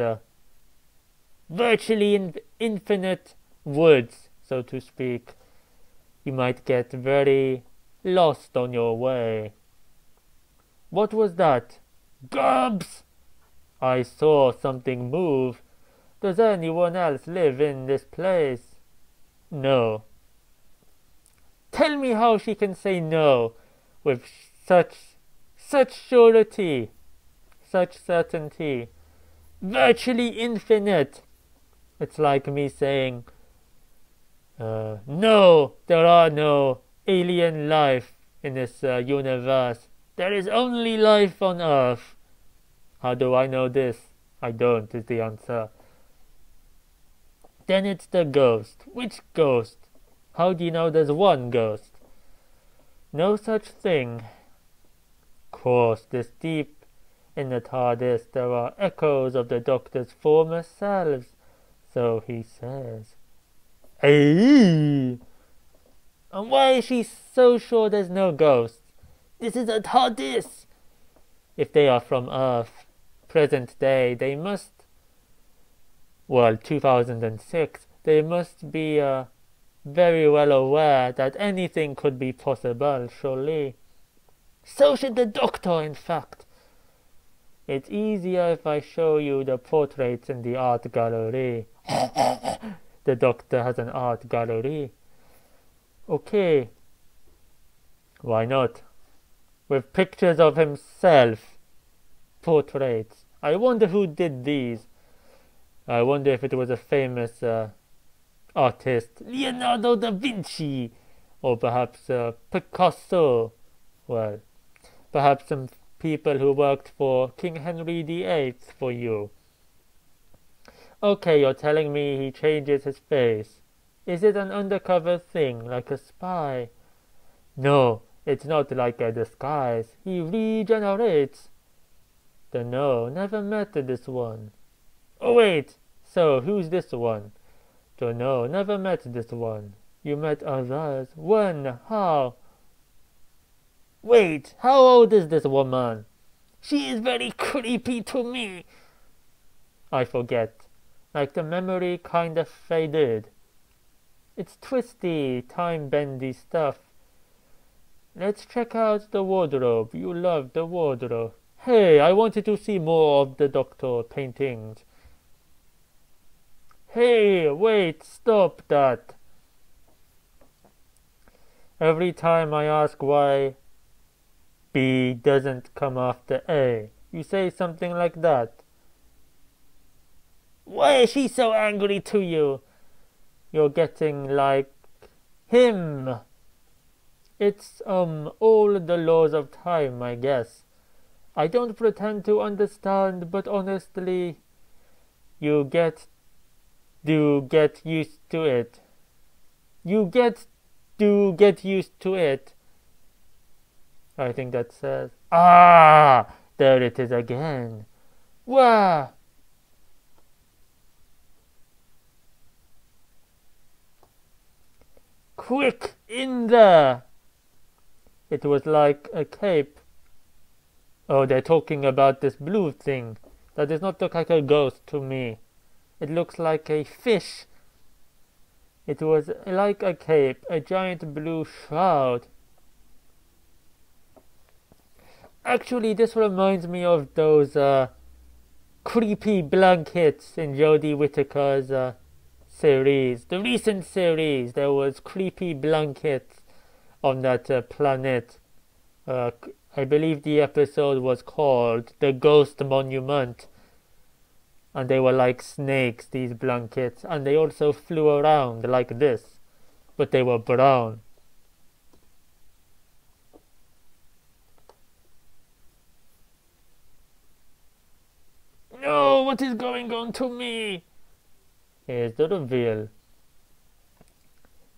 virtually infinite woods, so to speak. You might get very lost on your way. What was that? Gubs! I saw something move. Does anyone else live in this place? No. Tell me how she can say no with such surety, such certainty. Virtually infinite. It's like me saying, no, there are no alien life in this universe. There is only life on Earth. How do I know this? I don't, is the answer. Then it's the ghost. Which ghost? How do you know there's one ghost? No such thing. Of course, this deep in the TARDIS there are echoes of the Doctor's former selves, so he says. Ayy! And why is she so sure there's no ghost? This is a TARDIS! If they are from Earth, present day, they must... Well, 2006, they must be very well aware that anything could be possible, surely. So should the Doctor, in fact. It's easier if I show you the portraits in the art gallery. The Doctor has an art gallery. Okay. Why not? With pictures of himself. Portraits. I wonder who did these. I wonder if it was a famous artist, Leonardo da Vinci, or perhaps Picasso. Well, perhaps some people who worked for King Henry VIII for you. Okay, you're telling me he changes his face. Is it an undercover thing, like a spy? No, it's not like a disguise. He regenerates. Dunno, never met this one. Oh wait, so who's this one? Dunno, never met this one. You met others. When? How? Wait, how old is this woman? She is very creepy to me. I forget. Like the memory kinda faded. It's twisty, time-bendy stuff. Let's check out the wardrobe. You love the wardrobe. Hey, I wanted to see more of the Doctor paintings. Hey, wait, stop that. Every time I ask why B doesn't come after A, you say something like that. Why is she so angry to you? You're getting like him. It's all the laws of time, I guess. I don't pretend to understand, but honestly, you do get used to it. Do get used to it. I think that says, there it is again. Wah! Quick, in there! It was like a cape. Oh, they're talking about this blue thing. That does not look like a ghost to me. It looks like a fish. It was like a cape, a giant blue shroud. Actually, this reminds me of those creepy blankets in Jodie Whittaker's series. The recent series, there was creepy blankets on that planet. I believe the episode was called The Ghost Monument. And they were like snakes, these blankets. And they also flew around like this. But they were brown. No, what is going on to me? Here's the reveal.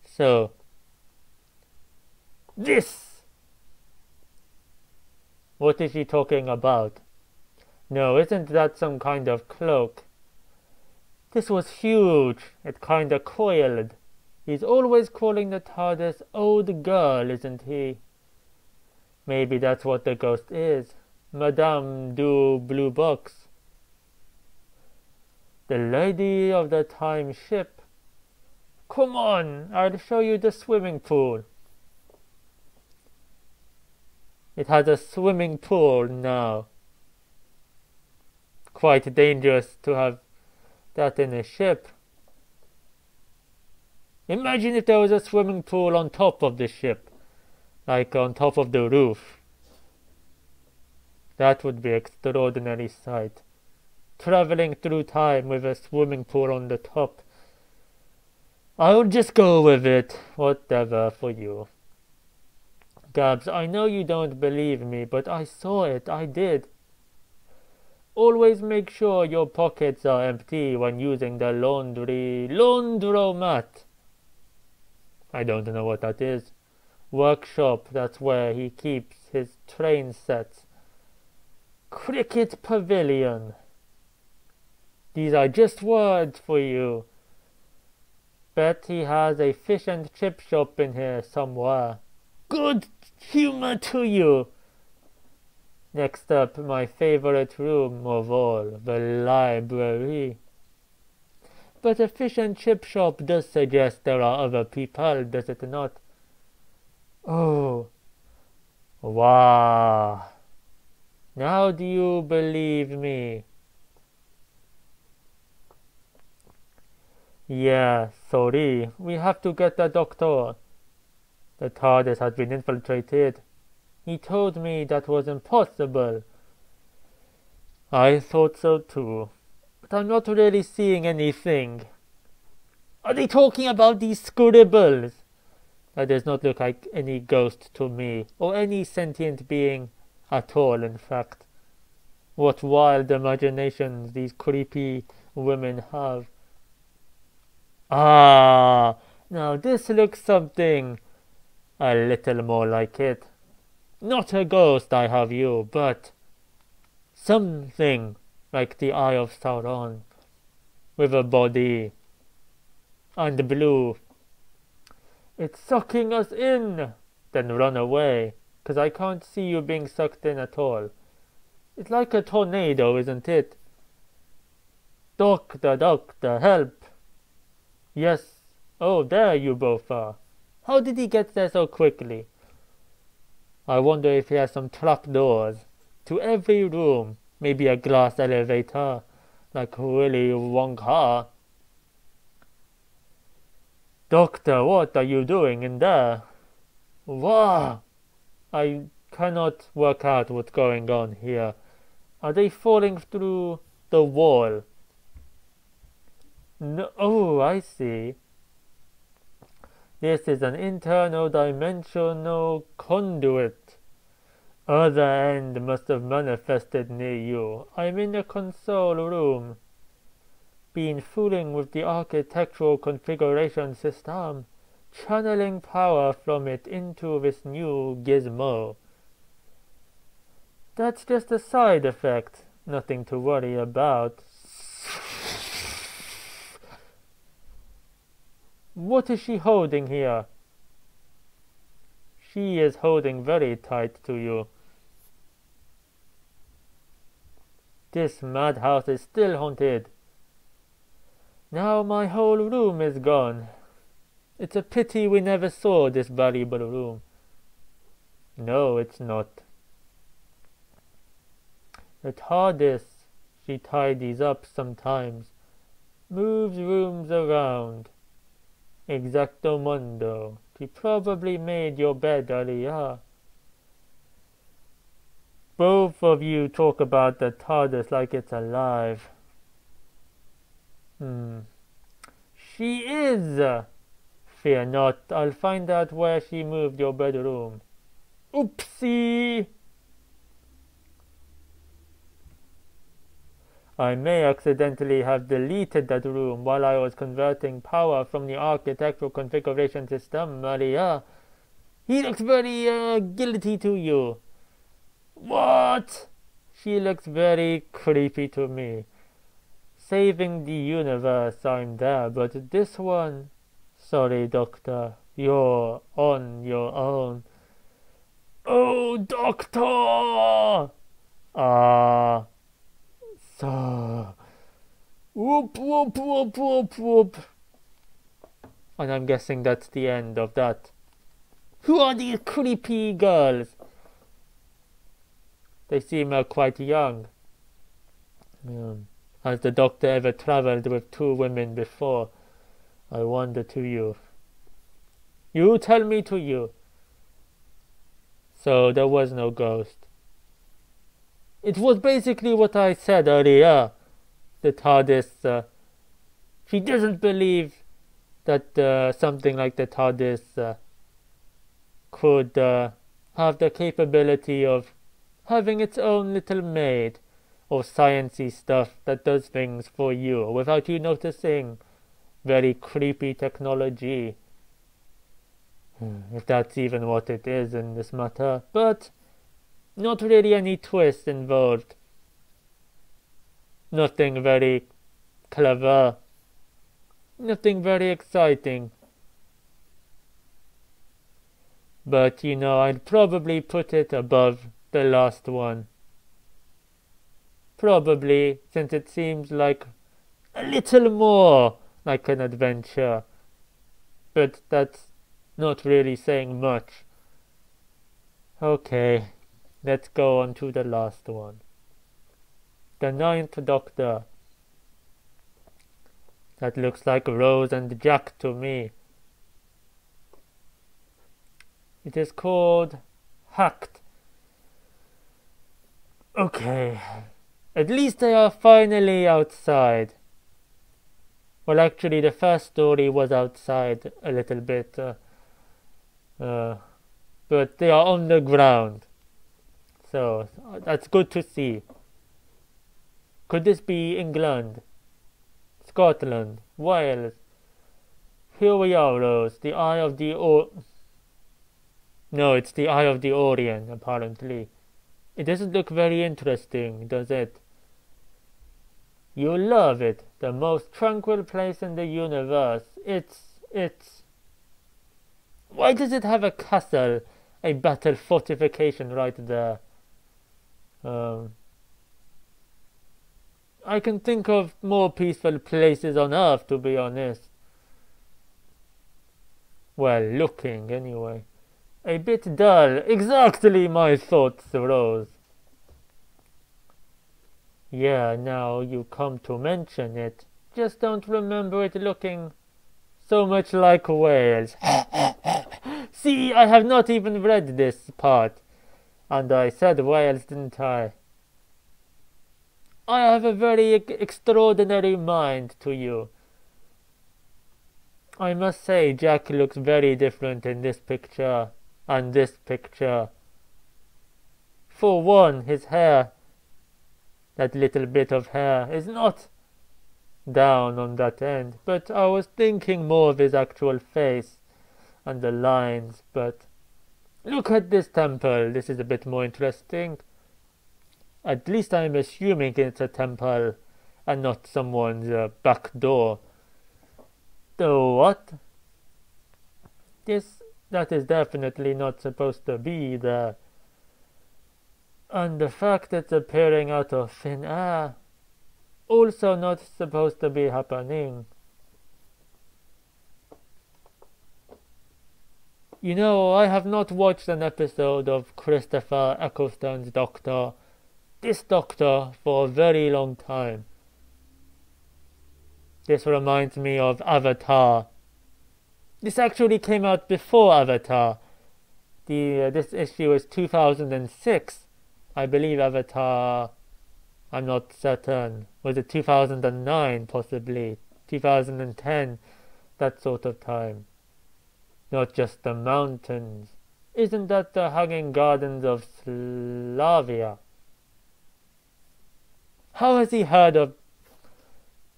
So, this. What is she talking about? No, isn't that some kind of cloak? This was huge. It kinda coiled. He's always calling the TARDIS old girl, isn't he? Maybe that's what the ghost is. Madame du Blue Box. The lady of the time ship. Come on, I'll show you the swimming pool. It has a swimming pool now. Quite dangerous to have that in a ship. Imagine if there was a swimming pool on top of the ship. Like on top of the roof. That would be an extraordinary sight. Traveling through time with a swimming pool on the top. I'll just go with it. Whatever for you. Gabs, I know you don't believe me, but I saw it. I did. Always make sure your pockets are empty when using the laundromat. I don't know what that is. Workshop, that's where he keeps his train sets. Cricket Pavilion. These are just words for you. Bet he has a fish and chip shop in here somewhere. Good humor to you. Next up, my favorite room of all, the library. But a fish and chip shop does suggest there are other people, does it not? Oh. Wow. Now do you believe me? Yeah, sorry. We have to get the doctor. The TARDIS has been infiltrated. He told me that was impossible. I thought so too. But I'm not really seeing anything. Are they talking about these scribbles? That does not look like any ghost to me, or any sentient being at all, in fact. What wild imaginations these creepy women have. Ah, now this looks something a little more like it. Not a ghost, I have you, but something like the Eye of Sauron, with a body, and blue. It's sucking us in! Then run away, 'cause I can't see you being sucked in at all. It's like a tornado, isn't it? Doctor, doctor, help! Yes, oh, there you both are. How did he get there so quickly? I wonder if he has some trapdoors to every room. Maybe a glass elevator, like Willy Wonka. Doctor, what are you doing in there? Wow! I cannot work out what's going on here. Are they falling through the wall? No, oh, I see. This is an internal dimensional conduit. Other end must have manifested near you. I'm in the console room. Been fooling with the architectural configuration system, channeling power from it into this new gizmo. That's just a side effect, nothing to worry about. What is she holding here? She is holding very tight to you. This madhouse is still haunted. Now my whole room is gone. It's a pity we never saw this valuable room. No, it's not. The TARDIS, she tidies up sometimes, moves rooms around. Exactamundo. She probably made your bed earlier. Both of you talk about the TARDIS like it's alive. She is. Fear not, I'll find out where she moved your bedroom. Oopsie! I may accidentally have deleted that room while I was converting power from the architectural configuration system earlier. He looks very, guilty to you. What? She looks very creepy to me. Saving the universe, I'm there, but this one... Sorry, Doctor. You're on your own. Oh, Doctor! So... Whoop, whoop, whoop, whoop, whoop. And I'm guessing that's the end of that. Who are these creepy girls? They seem quite young. Has the Doctor ever travelled with two women before? I wonder to you. You tell me to you. So there was no ghost. It was basically what I said earlier. The TARDIS, she doesn't believe that something like the TARDIS could have the capability of having its own little maid or sciencey stuff that does things for you without you noticing. Very creepy technology. If that's even what it is in this matter. But not really any twist involved. Nothing very clever. Nothing very exciting. But you know, I'd probably put it above the last one. Probably, since it seems like a little more like an adventure. But that's not really saying much. Okay, let's go on to the last one. The Ninth Doctor. That looks like Rose and Jack to me. It is called Hacked. Okay, at least they are finally outside. Well, actually, the first story was outside a little bit, but they are on the ground, so that's good to see. Could this be England, Scotland, Wales? Here we are, Rose. The Eye of the No, it's the Eye of the Orient, apparently. It doesn't look very interesting, does it? You love it. The most tranquil place in the universe. It's... Why does it have a castle? A battle fortification right there. I can think of more peaceful places on Earth, to be honest. Well, looking, anyway. A bit dull. Exactly my thoughts, Rose. Yeah, now you come to mention it. Just don't remember it looking so much like whales. See, I have not even read this part. And I said whales, didn't I? I have a very extraordinary mind to you. I must say, Jack looks very different in this picture and this picture. For one, his hair, that little bit of hair, is not down on that end, but I was thinking more of his actual face and the lines. But look at this temple. This is a bit more interesting. At least I'm assuming it's a temple and not someone's back door. So what? That is definitely not supposed to be there. And the fact it's appearing out of thin air, also not supposed to be happening. You know, I have not watched an episode of Christopher Ecclestone's Doctor, this Doctor, for a very long time. This reminds me of Avatar. This actually came out before Avatar. This issue is 2006. I believe Avatar, I'm not certain. Was it 2009 possibly? 2010, that sort of time. Not just the mountains. Isn't that the Hanging Gardens of Slavia? How has he heard of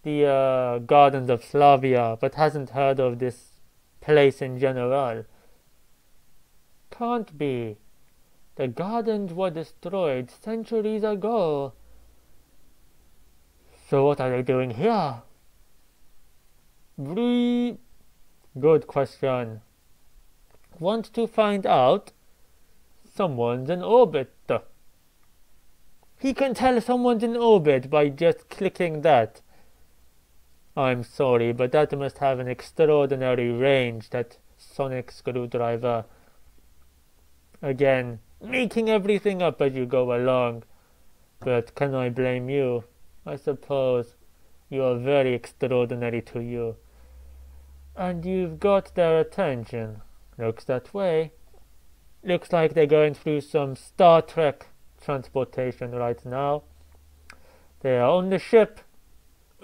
the Gardens of Slavia, but hasn't heard of this place in general? Can't be. The gardens were destroyed centuries ago. So what are they doing here? Good question. Want to find out? Someone's in orbit. He can tell someone's in orbit by just clicking that. I'm sorry, but that must have an extraordinary range, that sonic screwdriver. Again, making everything up as you go along. But can I blame you? I suppose you are very extraordinary to you. And you've got their attention. Looks that way. Looks like they're going through some Star Trek transportation right now. They are on the ship.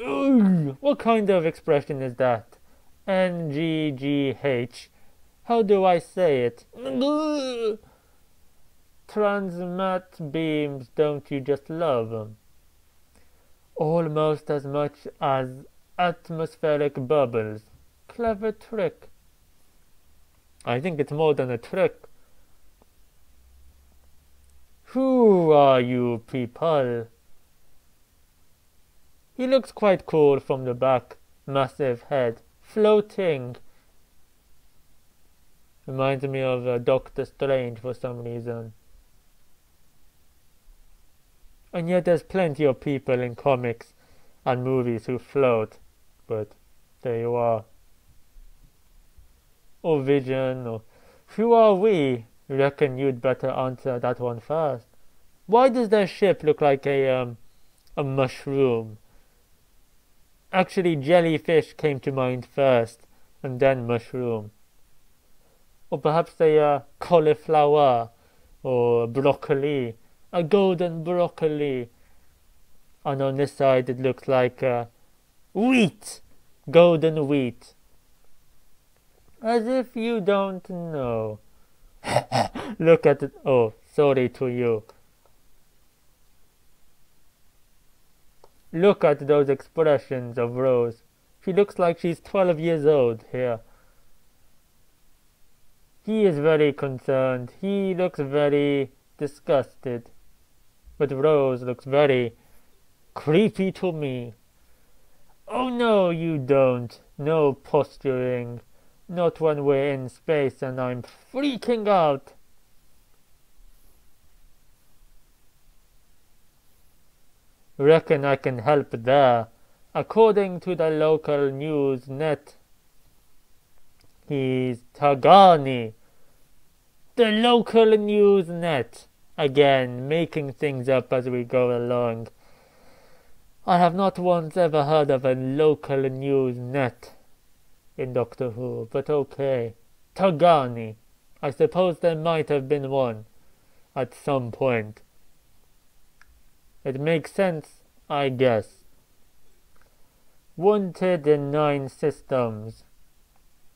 Ooh, what kind of expression is that? NGGH. How do I say it? Transmat beams, don't you just love them? Almost as much as atmospheric bubbles. Clever trick. I think it's more than a trick. Who are you people? He looks quite cool from the back. Massive head. Floating. Reminds me of Doctor Strange for some reason. And yet there's plenty of people in comics and movies who float. But there you are. Or Vision, or who are we? Reckon you'd better answer that one first. Why does their ship look like a mushroom? Actually, jellyfish came to mind first, and then mushroom. Or perhaps a cauliflower, or broccoli, a golden broccoli. And on this side it looks like wheat, golden wheat. As if you don't know. Look at it. Oh, sorry to you. Look at those expressions of Rose. She looks like she's 12 years old here. He is very concerned. He looks very disgusted. But Rose looks very creepy to me. Oh no, you don't. No posturing. Not when we're in space and I'm freaking out. Reckon I can help there. According to the local news net, he's Tagani. The local news net. Again, making things up as we go along. I have not once ever heard of a local news net. in Doctor Who, but okay. Tagani. I suppose there might have been one at some point. It makes sense, I guess. Wanted in 9 systems.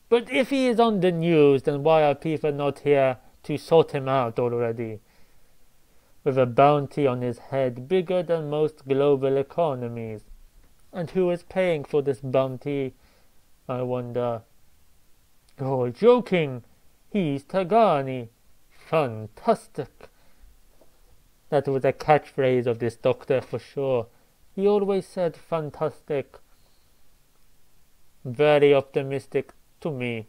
But if he is on the news, then why are people not here to sort him out already? With a bounty on his head bigger than most global economies. And who is paying for this bounty, I wonder? You're joking! He's Tagani! Fantastic! That was a catchphrase of this Doctor for sure. He always said fantastic. Very optimistic to me.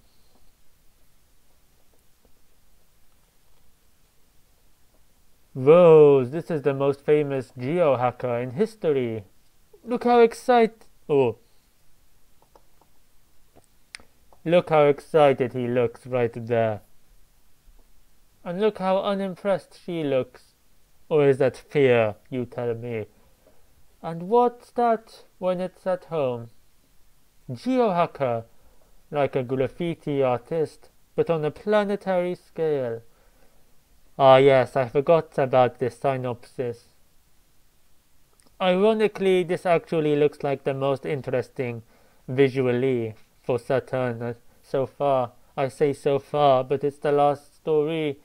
Rose, this is the most famous geohacker in history. Look how Look how excited he looks right there. And look how unimpressed she looks. Or is that fear, you tell me? And what's that when it's at home? Geohacker, like a graffiti artist, but on a planetary scale. Ah yes, I forgot about this synopsis. Ironically, this actually looks like the most interesting visually for Saturn so far. I say so far, but it's the last story.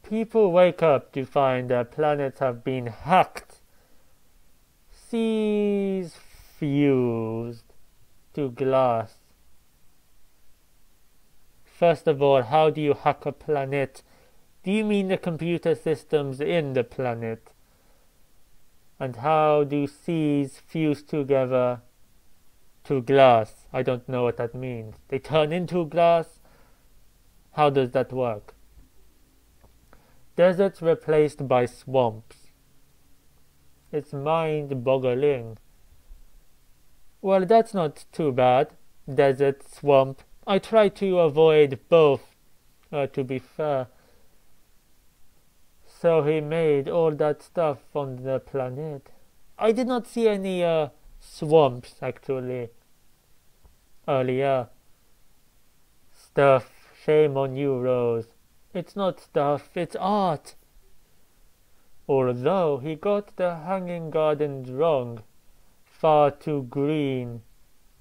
People wake up to find their planets have been hacked. Seas fused to glass. First of all, how do you hack a planet? Do you mean the computer systems in the planet? And how do seas fuse together to glass? I don't know what that means. They turn into glass? How does that work? Deserts replaced by swamps. It's mind-boggling. Well, that's not too bad. Desert, swamp. I try to avoid both, to be fair. So he made all that stuff on the planet. I did not see any swamps, actually, earlier. Stuff. Shame on you, Rose. It's not stuff, it's art. Although he got the hanging gardens wrong. Far too green.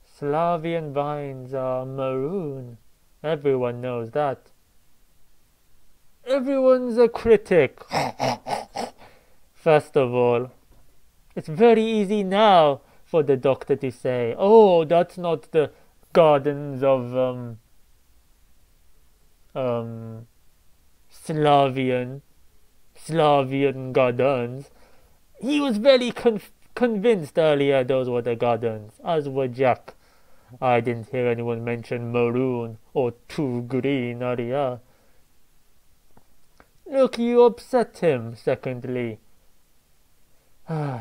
Slavian vines are maroon. Everyone knows that. Everyone's a critic. First of all, it's very easy now for the Doctor to say, oh, that's not the gardens of Slavian gardens. He was very convinced earlier those were the gardens, as were Jack. I didn't hear anyone mention maroon or too green earlier. Look, you upset him, secondly.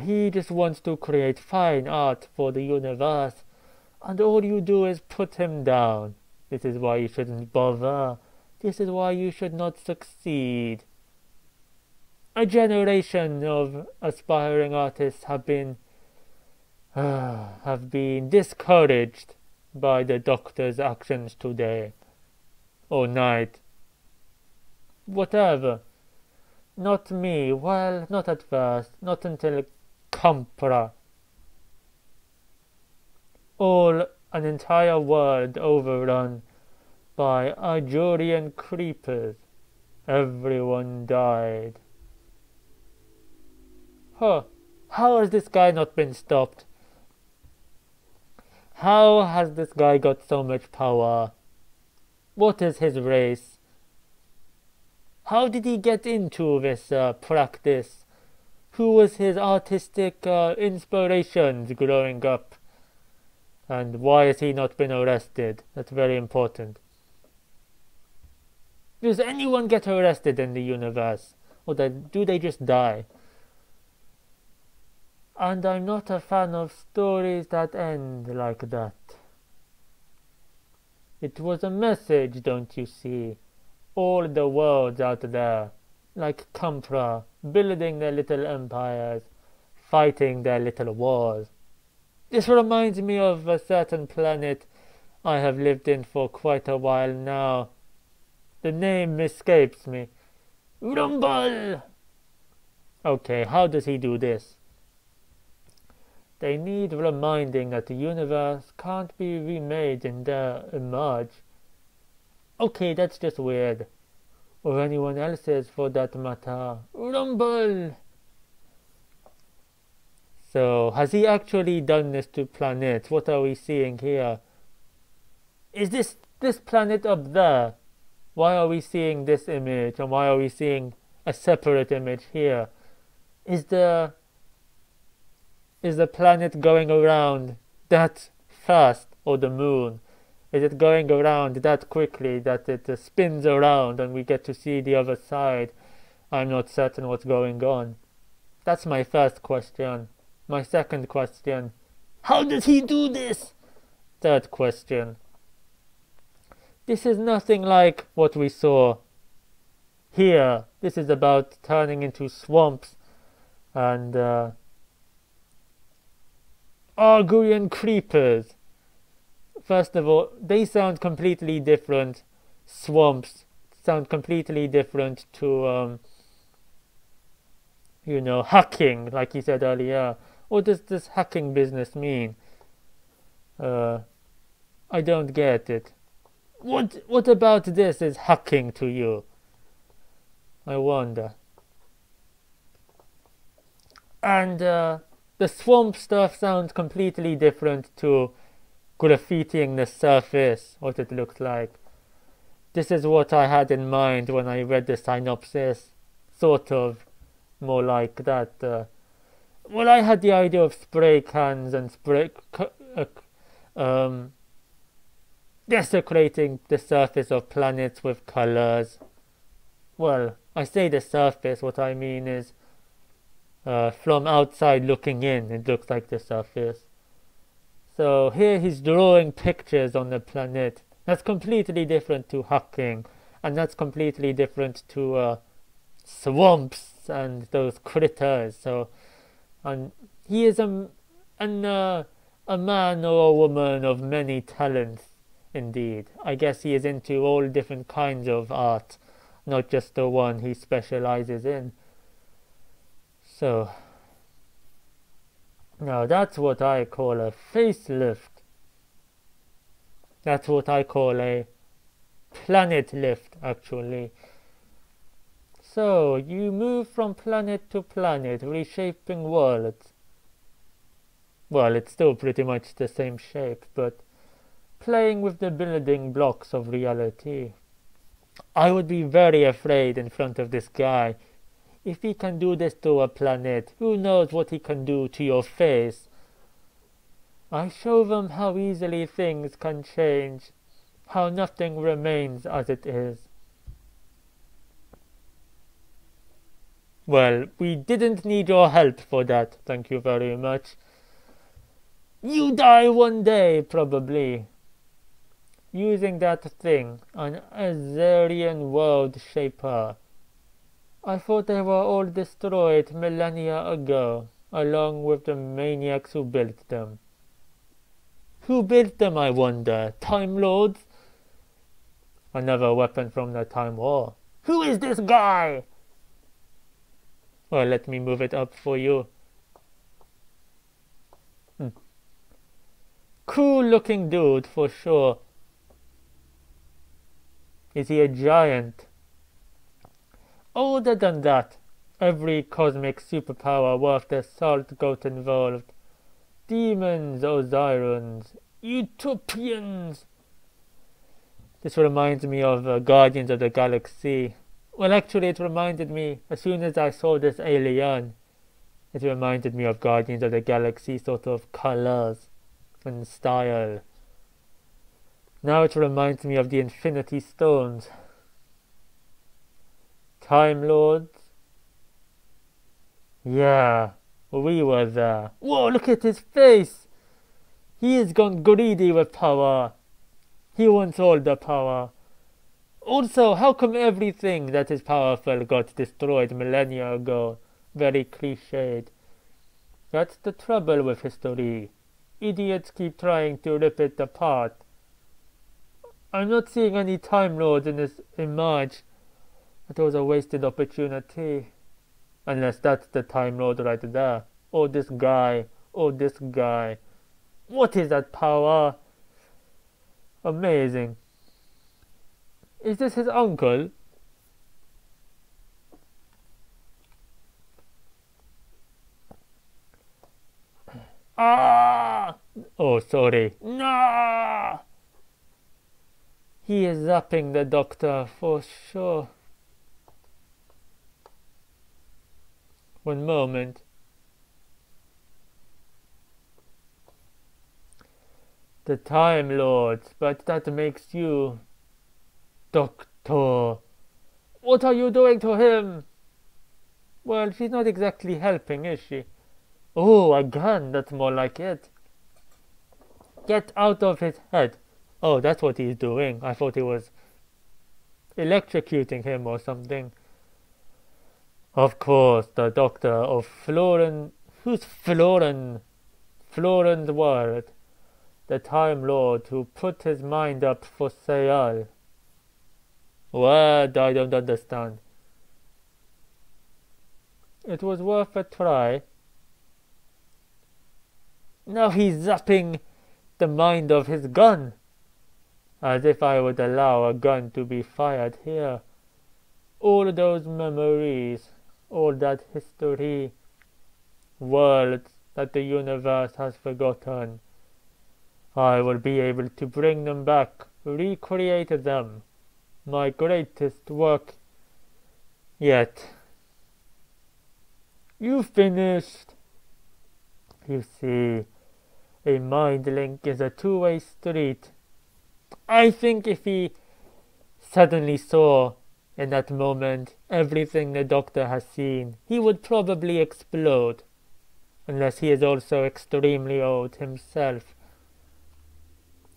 He just wants to create fine art for the universe, and all you do is put him down. This is why you shouldn't bother. This is why you should not succeed. A generation of aspiring artists have been discouraged by the Doctor's actions today or night. Whatever. Not me. Well, not at first. Not until Compra. An entire world overrun by Ajurian creepers. Everyone died. How has this guy not been stopped? How has this guy got so much power? What is his race? How did he get into this practice? Who was his artistic inspirations growing up? And why has he not been arrested? That's very important. Does anyone get arrested in the universe? Or do they just die? And I'm not a fan of stories that end like that. It was a message, don't you see? All the worlds out there, like Compra, building their little empires, fighting their little wars. This reminds me of a certain planet I have lived in for quite a while now. The name escapes me. Rumble! Okay, how does he do this? They need reminding that the universe can't be remade in their image. Okay, that's just weird. Or anyone else's for that matter. Rumble! So, has he actually done this to planets? What are we seeing here? Is this planet up there? Why are we seeing this image? And why are we seeing a separate image here? Is the planet going around that fast, or the moon? Is it going around that quickly that it spins around and we get to see the other side? I'm not certain what's going on. That's my first question. My second question, how does he do this? Third question, this is nothing like what we saw here. This is about turning into swamps and Argurian creepers. First of all, they sound completely different. Swamps sound completely different to, hacking, like you said earlier. What does this hacking business mean? I don't get it. What about this is hacking to you? I wonder. And the swamp stuff sounds completely different to graffitiing the surface, what it looks like. This is what I had in mind when I read the synopsis. Sort of more like that. Well, I had the idea of spray cans and desecrating the surface of planets with colors. Well, I say the surface, what I mean is from outside looking in, it looks like the surface. So here he's drawing pictures on the planet. That's completely different to hacking, and that's completely different to swamps and those critters. So, and he is a man or a woman of many talents, indeed. I guess he is into all different kinds of art, not just the one he specializes in. So, now that's what I call a facelift. That's what I call a planet lift, actually. So, you move from planet to planet, reshaping worlds. Well, it's still pretty much the same shape, but playing with the building blocks of reality. I would be very afraid in front of this guy. If he can do this to a planet, who knows what he can do to your face? I show them how easily things can change, how nothing remains as it is. Well, we didn't need your help for that, thank you very much. You die one day, probably. Using that thing, an Azarian world shaper. I thought they were all destroyed millennia ago, along with the maniacs who built them. Who built them, I wonder? Time Lords? Another weapon from the Time War. Who is this guy? Well, let me move it up for you. Cool looking dude, for sure. Is he a giant? Older than that. Every cosmic superpower worth their salt got involved. Demons, Osirans, Utopians. This reminds me of Guardians of the Galaxy. Well, actually, it reminded me, as soon as I saw this alien, it reminded me of Guardians of the Galaxy, sort of colors and style. Now it reminds me of the Infinity Stones. Time Lords? Yeah, we were there. Whoa, look at his face! He has gone greedy with power. He wants all the power. Also, how come everything that is powerful got destroyed millennia ago? Very cliched. That's the trouble with history. idiots keep trying to rip it apart. I'm not seeing any Time Lords in this image. That was a wasted opportunity. Unless that's the Time Lord right there. Or this guy. Or this guy. What is that power? Amazing. Is this his uncle? Ah! Oh, sorry. No! He is zapping the Doctor for sure. One moment. The Time Lords, but that makes you Doctor. What are you doing to him? Well, she's not exactly helping, is she? Oh, a gun, that's more like it. Get out of his head. Oh, that's what he's doing. I thought he was electrocuting him or something. Of course, the Doctor of Florin... Who's Florin? Florin's word. The Time Lord who put his mind up for sale. What? I don't understand. It was worth a try. Now he's zapping the mind of his gun. As if I would allow a gun to be fired here. All those memories, all that history, worlds that the universe has forgotten. I will be able to bring them back, recreate them. My greatest work yet. You finished. You see, a mind link is a two-way street. I think if he suddenly saw in that moment everything the Doctor has seen, he would probably explode. Unless he is also extremely old himself.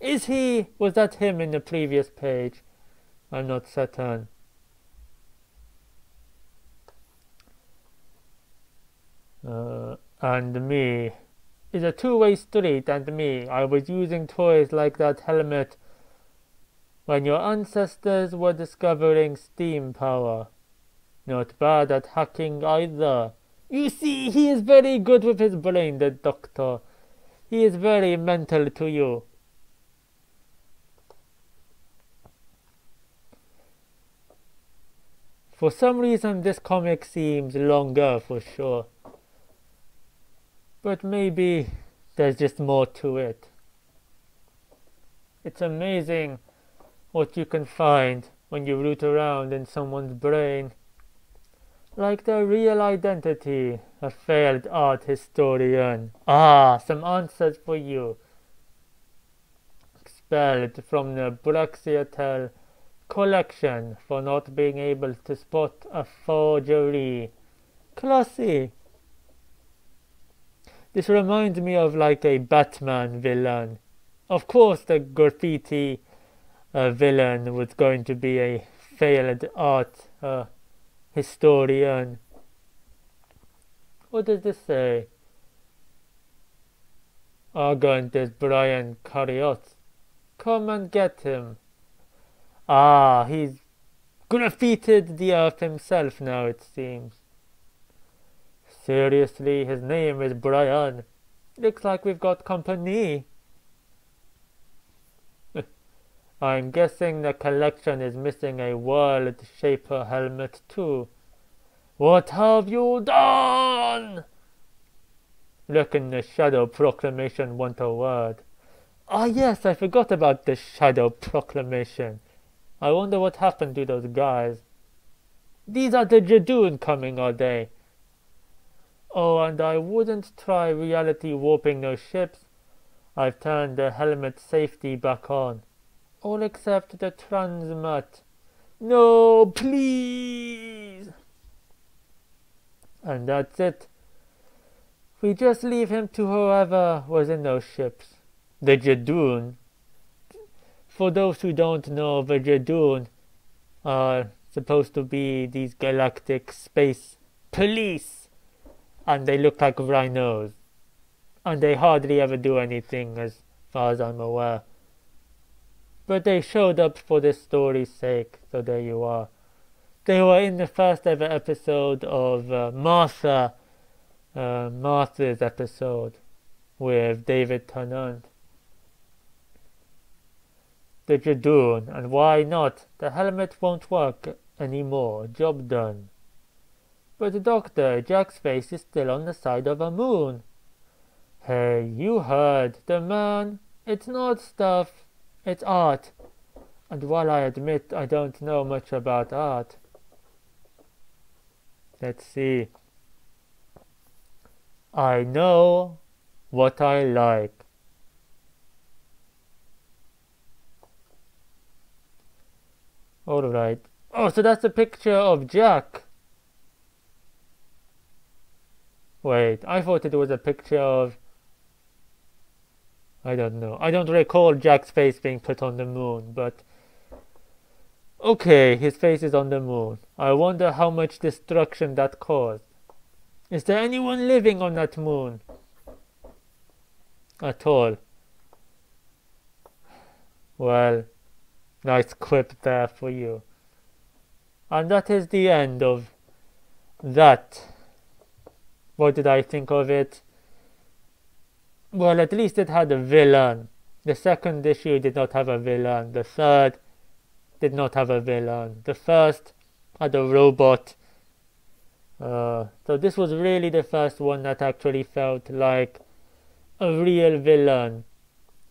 Is he? Was that him in the previous page? I'm not certain. And me. Is a two-way street, and me. I was using toys like that helmet when your ancestors were discovering steam power. Not bad at hacking either. You see, he is very good with his brain, the Doctor. He is very mental to you. For some reason this comic seems longer for sure. But maybe there's just more to it. It's amazing what you can find when you root around in someone's brain. Like their real identity, a failed art historian. Ah, some answers for you. Expelled from the Braxiatel collection for not being able to spot a forgery. Classy. This reminds me of like a Batman villain. Of course the graffiti villain was going to be a failed art historian. What does this say? Argent is Brian Cariot. Come and get him. Ah, he's graffitied the earth himself now, it seems. Seriously, his name is Brian. Looks like we've got company. I'm guessing the collection is missing a World Shaper helmet too. What have you done? Look in the Shadow Proclamation want a word. Ah yes, I forgot about the Shadow Proclamation. I wonder what happened to those guys. These are the Jadoon coming, are they? Oh, and I wouldn't try reality warping those ships. I've turned the helmet safety back on. All except the transmat. No, please! And that's it. We just leave him to whoever was in those ships. The Jadoon. For those who don't know, the Jadoon are supposed to be these galactic space police. And they look like rhinos. and they hardly ever do anything as far as I'm aware. But they showed up for this story's sake, so there you are. They were in the first ever episode of Martha's episode with David Tennant. The Jadoon, and why not? The helmet won't work anymore. Job done. But the Doctor, Jack's face is still on the side of a moon. Hey, you heard. The man. It's not stuff. It's art. And while I admit I don't know much about art. Let's see. I know what I like. Alright. Oh, so that's a picture of Jack. Wait, I thought it was a picture of... I don't know. I don't recall Jack's face being put on the moon, but... Okay, his face is on the moon. I wonder how much destruction that caused. Is there anyone living on that moon? At all? Well, nice quip there for you. And that is the end of that. What did I think of it? Well, at least it had a villain. The second issue did not have a villain. The third did not have a villain. The first had a robot. So this was really the first one that actually felt like a real villain.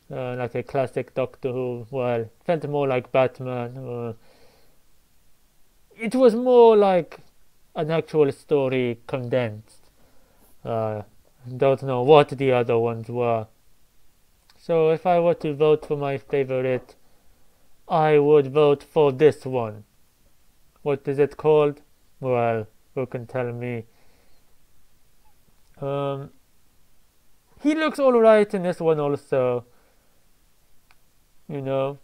Like a classic Doctor Who. Well, felt more like Batman. It was more like an actual story condensed. Don't know what the other ones were. So if I were to vote for my favorite, I would vote for this one. What is it called? Well, who can tell me? He looks alright in this one also. You know,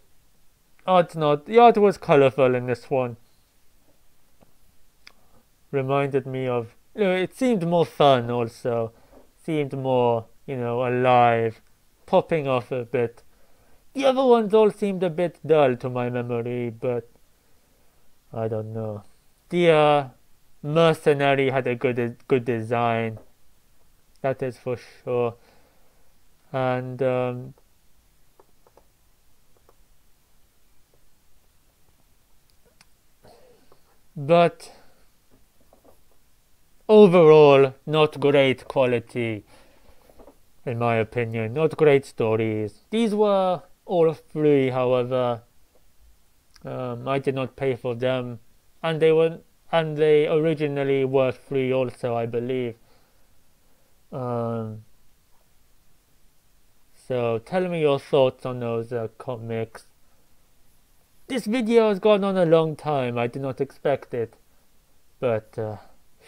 the art was colourful in this one. Reminded me of, it seemed more fun also. Seemed more, alive, popping off a bit. The other ones all seemed a bit dull to my memory, but I don't know. The mercenary had a good design, that is for sure. And but overall, not great quality, in my opinion. Not great stories. These were all free, however. I did not pay for them, and they originally were free also, I believe. So tell me your thoughts on those comics. This video has gone on a long time. I did not expect it, but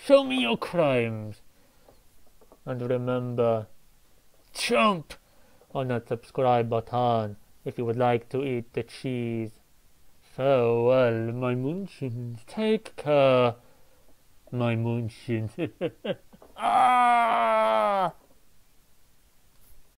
show me your crimes. And remember, jump on that subscribe button if you would like to eat the cheese. Farewell, my Munchins. Take care, my Munchins. Ah!